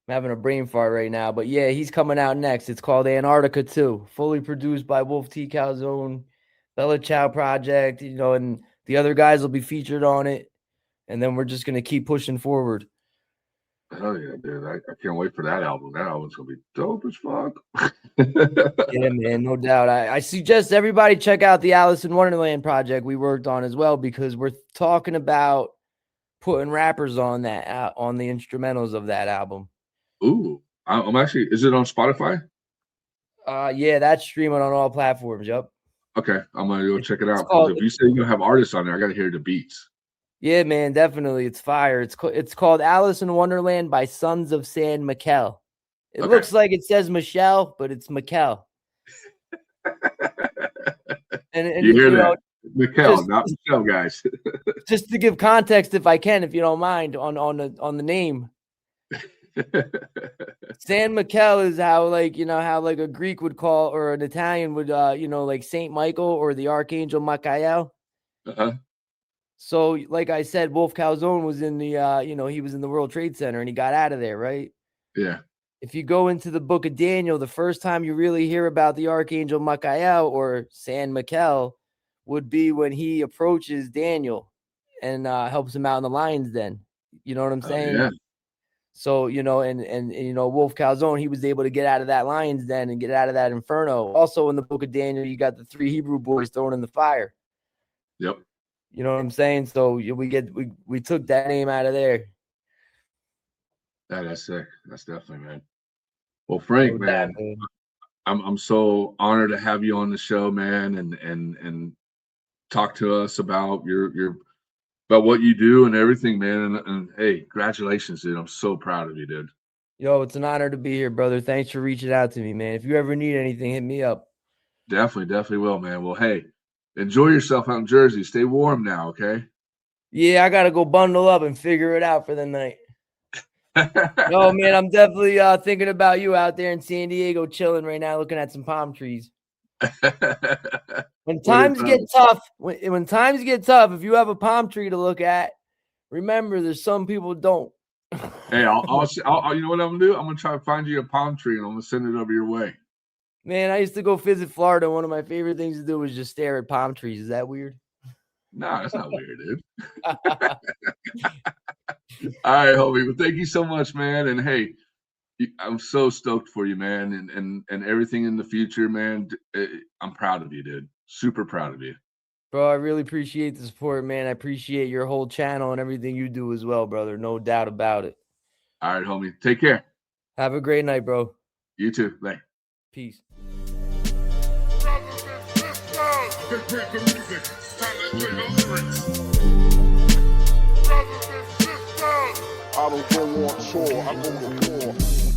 having a brain fart right now, but yeah, he's coming out next. It's called Antarctica 2, fully produced by Wolf T. Calzone, Bella Ciao Project, and the other guys will be featured on it. And then we're just going to keep pushing forward. Hell yeah, dude. I can't wait for that album. That album's going to be dope as fuck. Yeah, man, no doubt. I suggest everybody check out the Alice in Wonderland project we worked on as well, because we're talking about putting rappers on that, on the instrumentals of that album. Ooh, I'm actually, is it on Spotify? Yeah, that's streaming on all platforms. Yep. Okay, I'm going to go check it out. called- If you say you have artists on there, I got to hear the beats. Yeah, man, definitely. It's fire. It's called Alice in Wonderland by Sons of San Mikel. It looks like it says Michelle, but it's Mikel. And you hear that? Mikel, not Michelle, guys. Just to give context, if I can, if you don't mind, on the name. San Mikel is how, like, how like a Greek would call, or an Italian would, like Saint Michael or the Archangel Michael. Uh-huh. So, like I said, Wolf Calzone was in the, he was in the World Trade Center and he got out of there, right? Yeah. If you go into the book of Daniel, the first time you really hear about the Archangel Michael or San Mikel would be when he approaches Daniel and helps him out in the lion's den. You know what I'm saying? Yeah. So, and Wolf Calzone, he was able to get out of that lion's den and get out of that inferno. Also in the book of Daniel, you got the 3 Hebrew boys thrown in the fire. Yep. You know what I'm saying? So we took that name out of there. Yeah, that's sick. That's definitely, man. Well, Frank, man, I'm so honored to have you on the show, man, and talk to us about your about what you do and everything, man. And hey, congratulations, dude. I'm so proud of you, dude. Yo, it's an honor to be here, brother. Thanks for reaching out to me, man. If you ever need anything, hit me up. Definitely will, man. Well, hey, enjoy yourself out in Jersey. Stay warm now, okay? Yeah, I gotta go bundle up and figure it out for the night. No, man, I'm definitely thinking about you out there in San Diego, chilling right now, looking at some palm trees. When times get tough, when times get tough, if you have a palm tree to look at, remember there's some people don't. Hey, I'll you know what I'm gonna do? I'm gonna try to find you a palm tree and I'm gonna send it over your way. Man, I used to go visit Florida. One of my favorite things to do was just stare at palm trees. Is that weird? No, that's not weird, dude. All right, homie. Well, thank you so much, man. And hey, I'm so stoked for you, man, and everything in the future, man. I'm proud of you, dude. Super proud of you. Bro, I really appreciate the support, man. I appreciate your whole channel and everything you do as well, brother. No doubt about it. All right, homie. Take care. Have a great night, bro. You too. Bye. Peace. I don't go on tour, I go to war.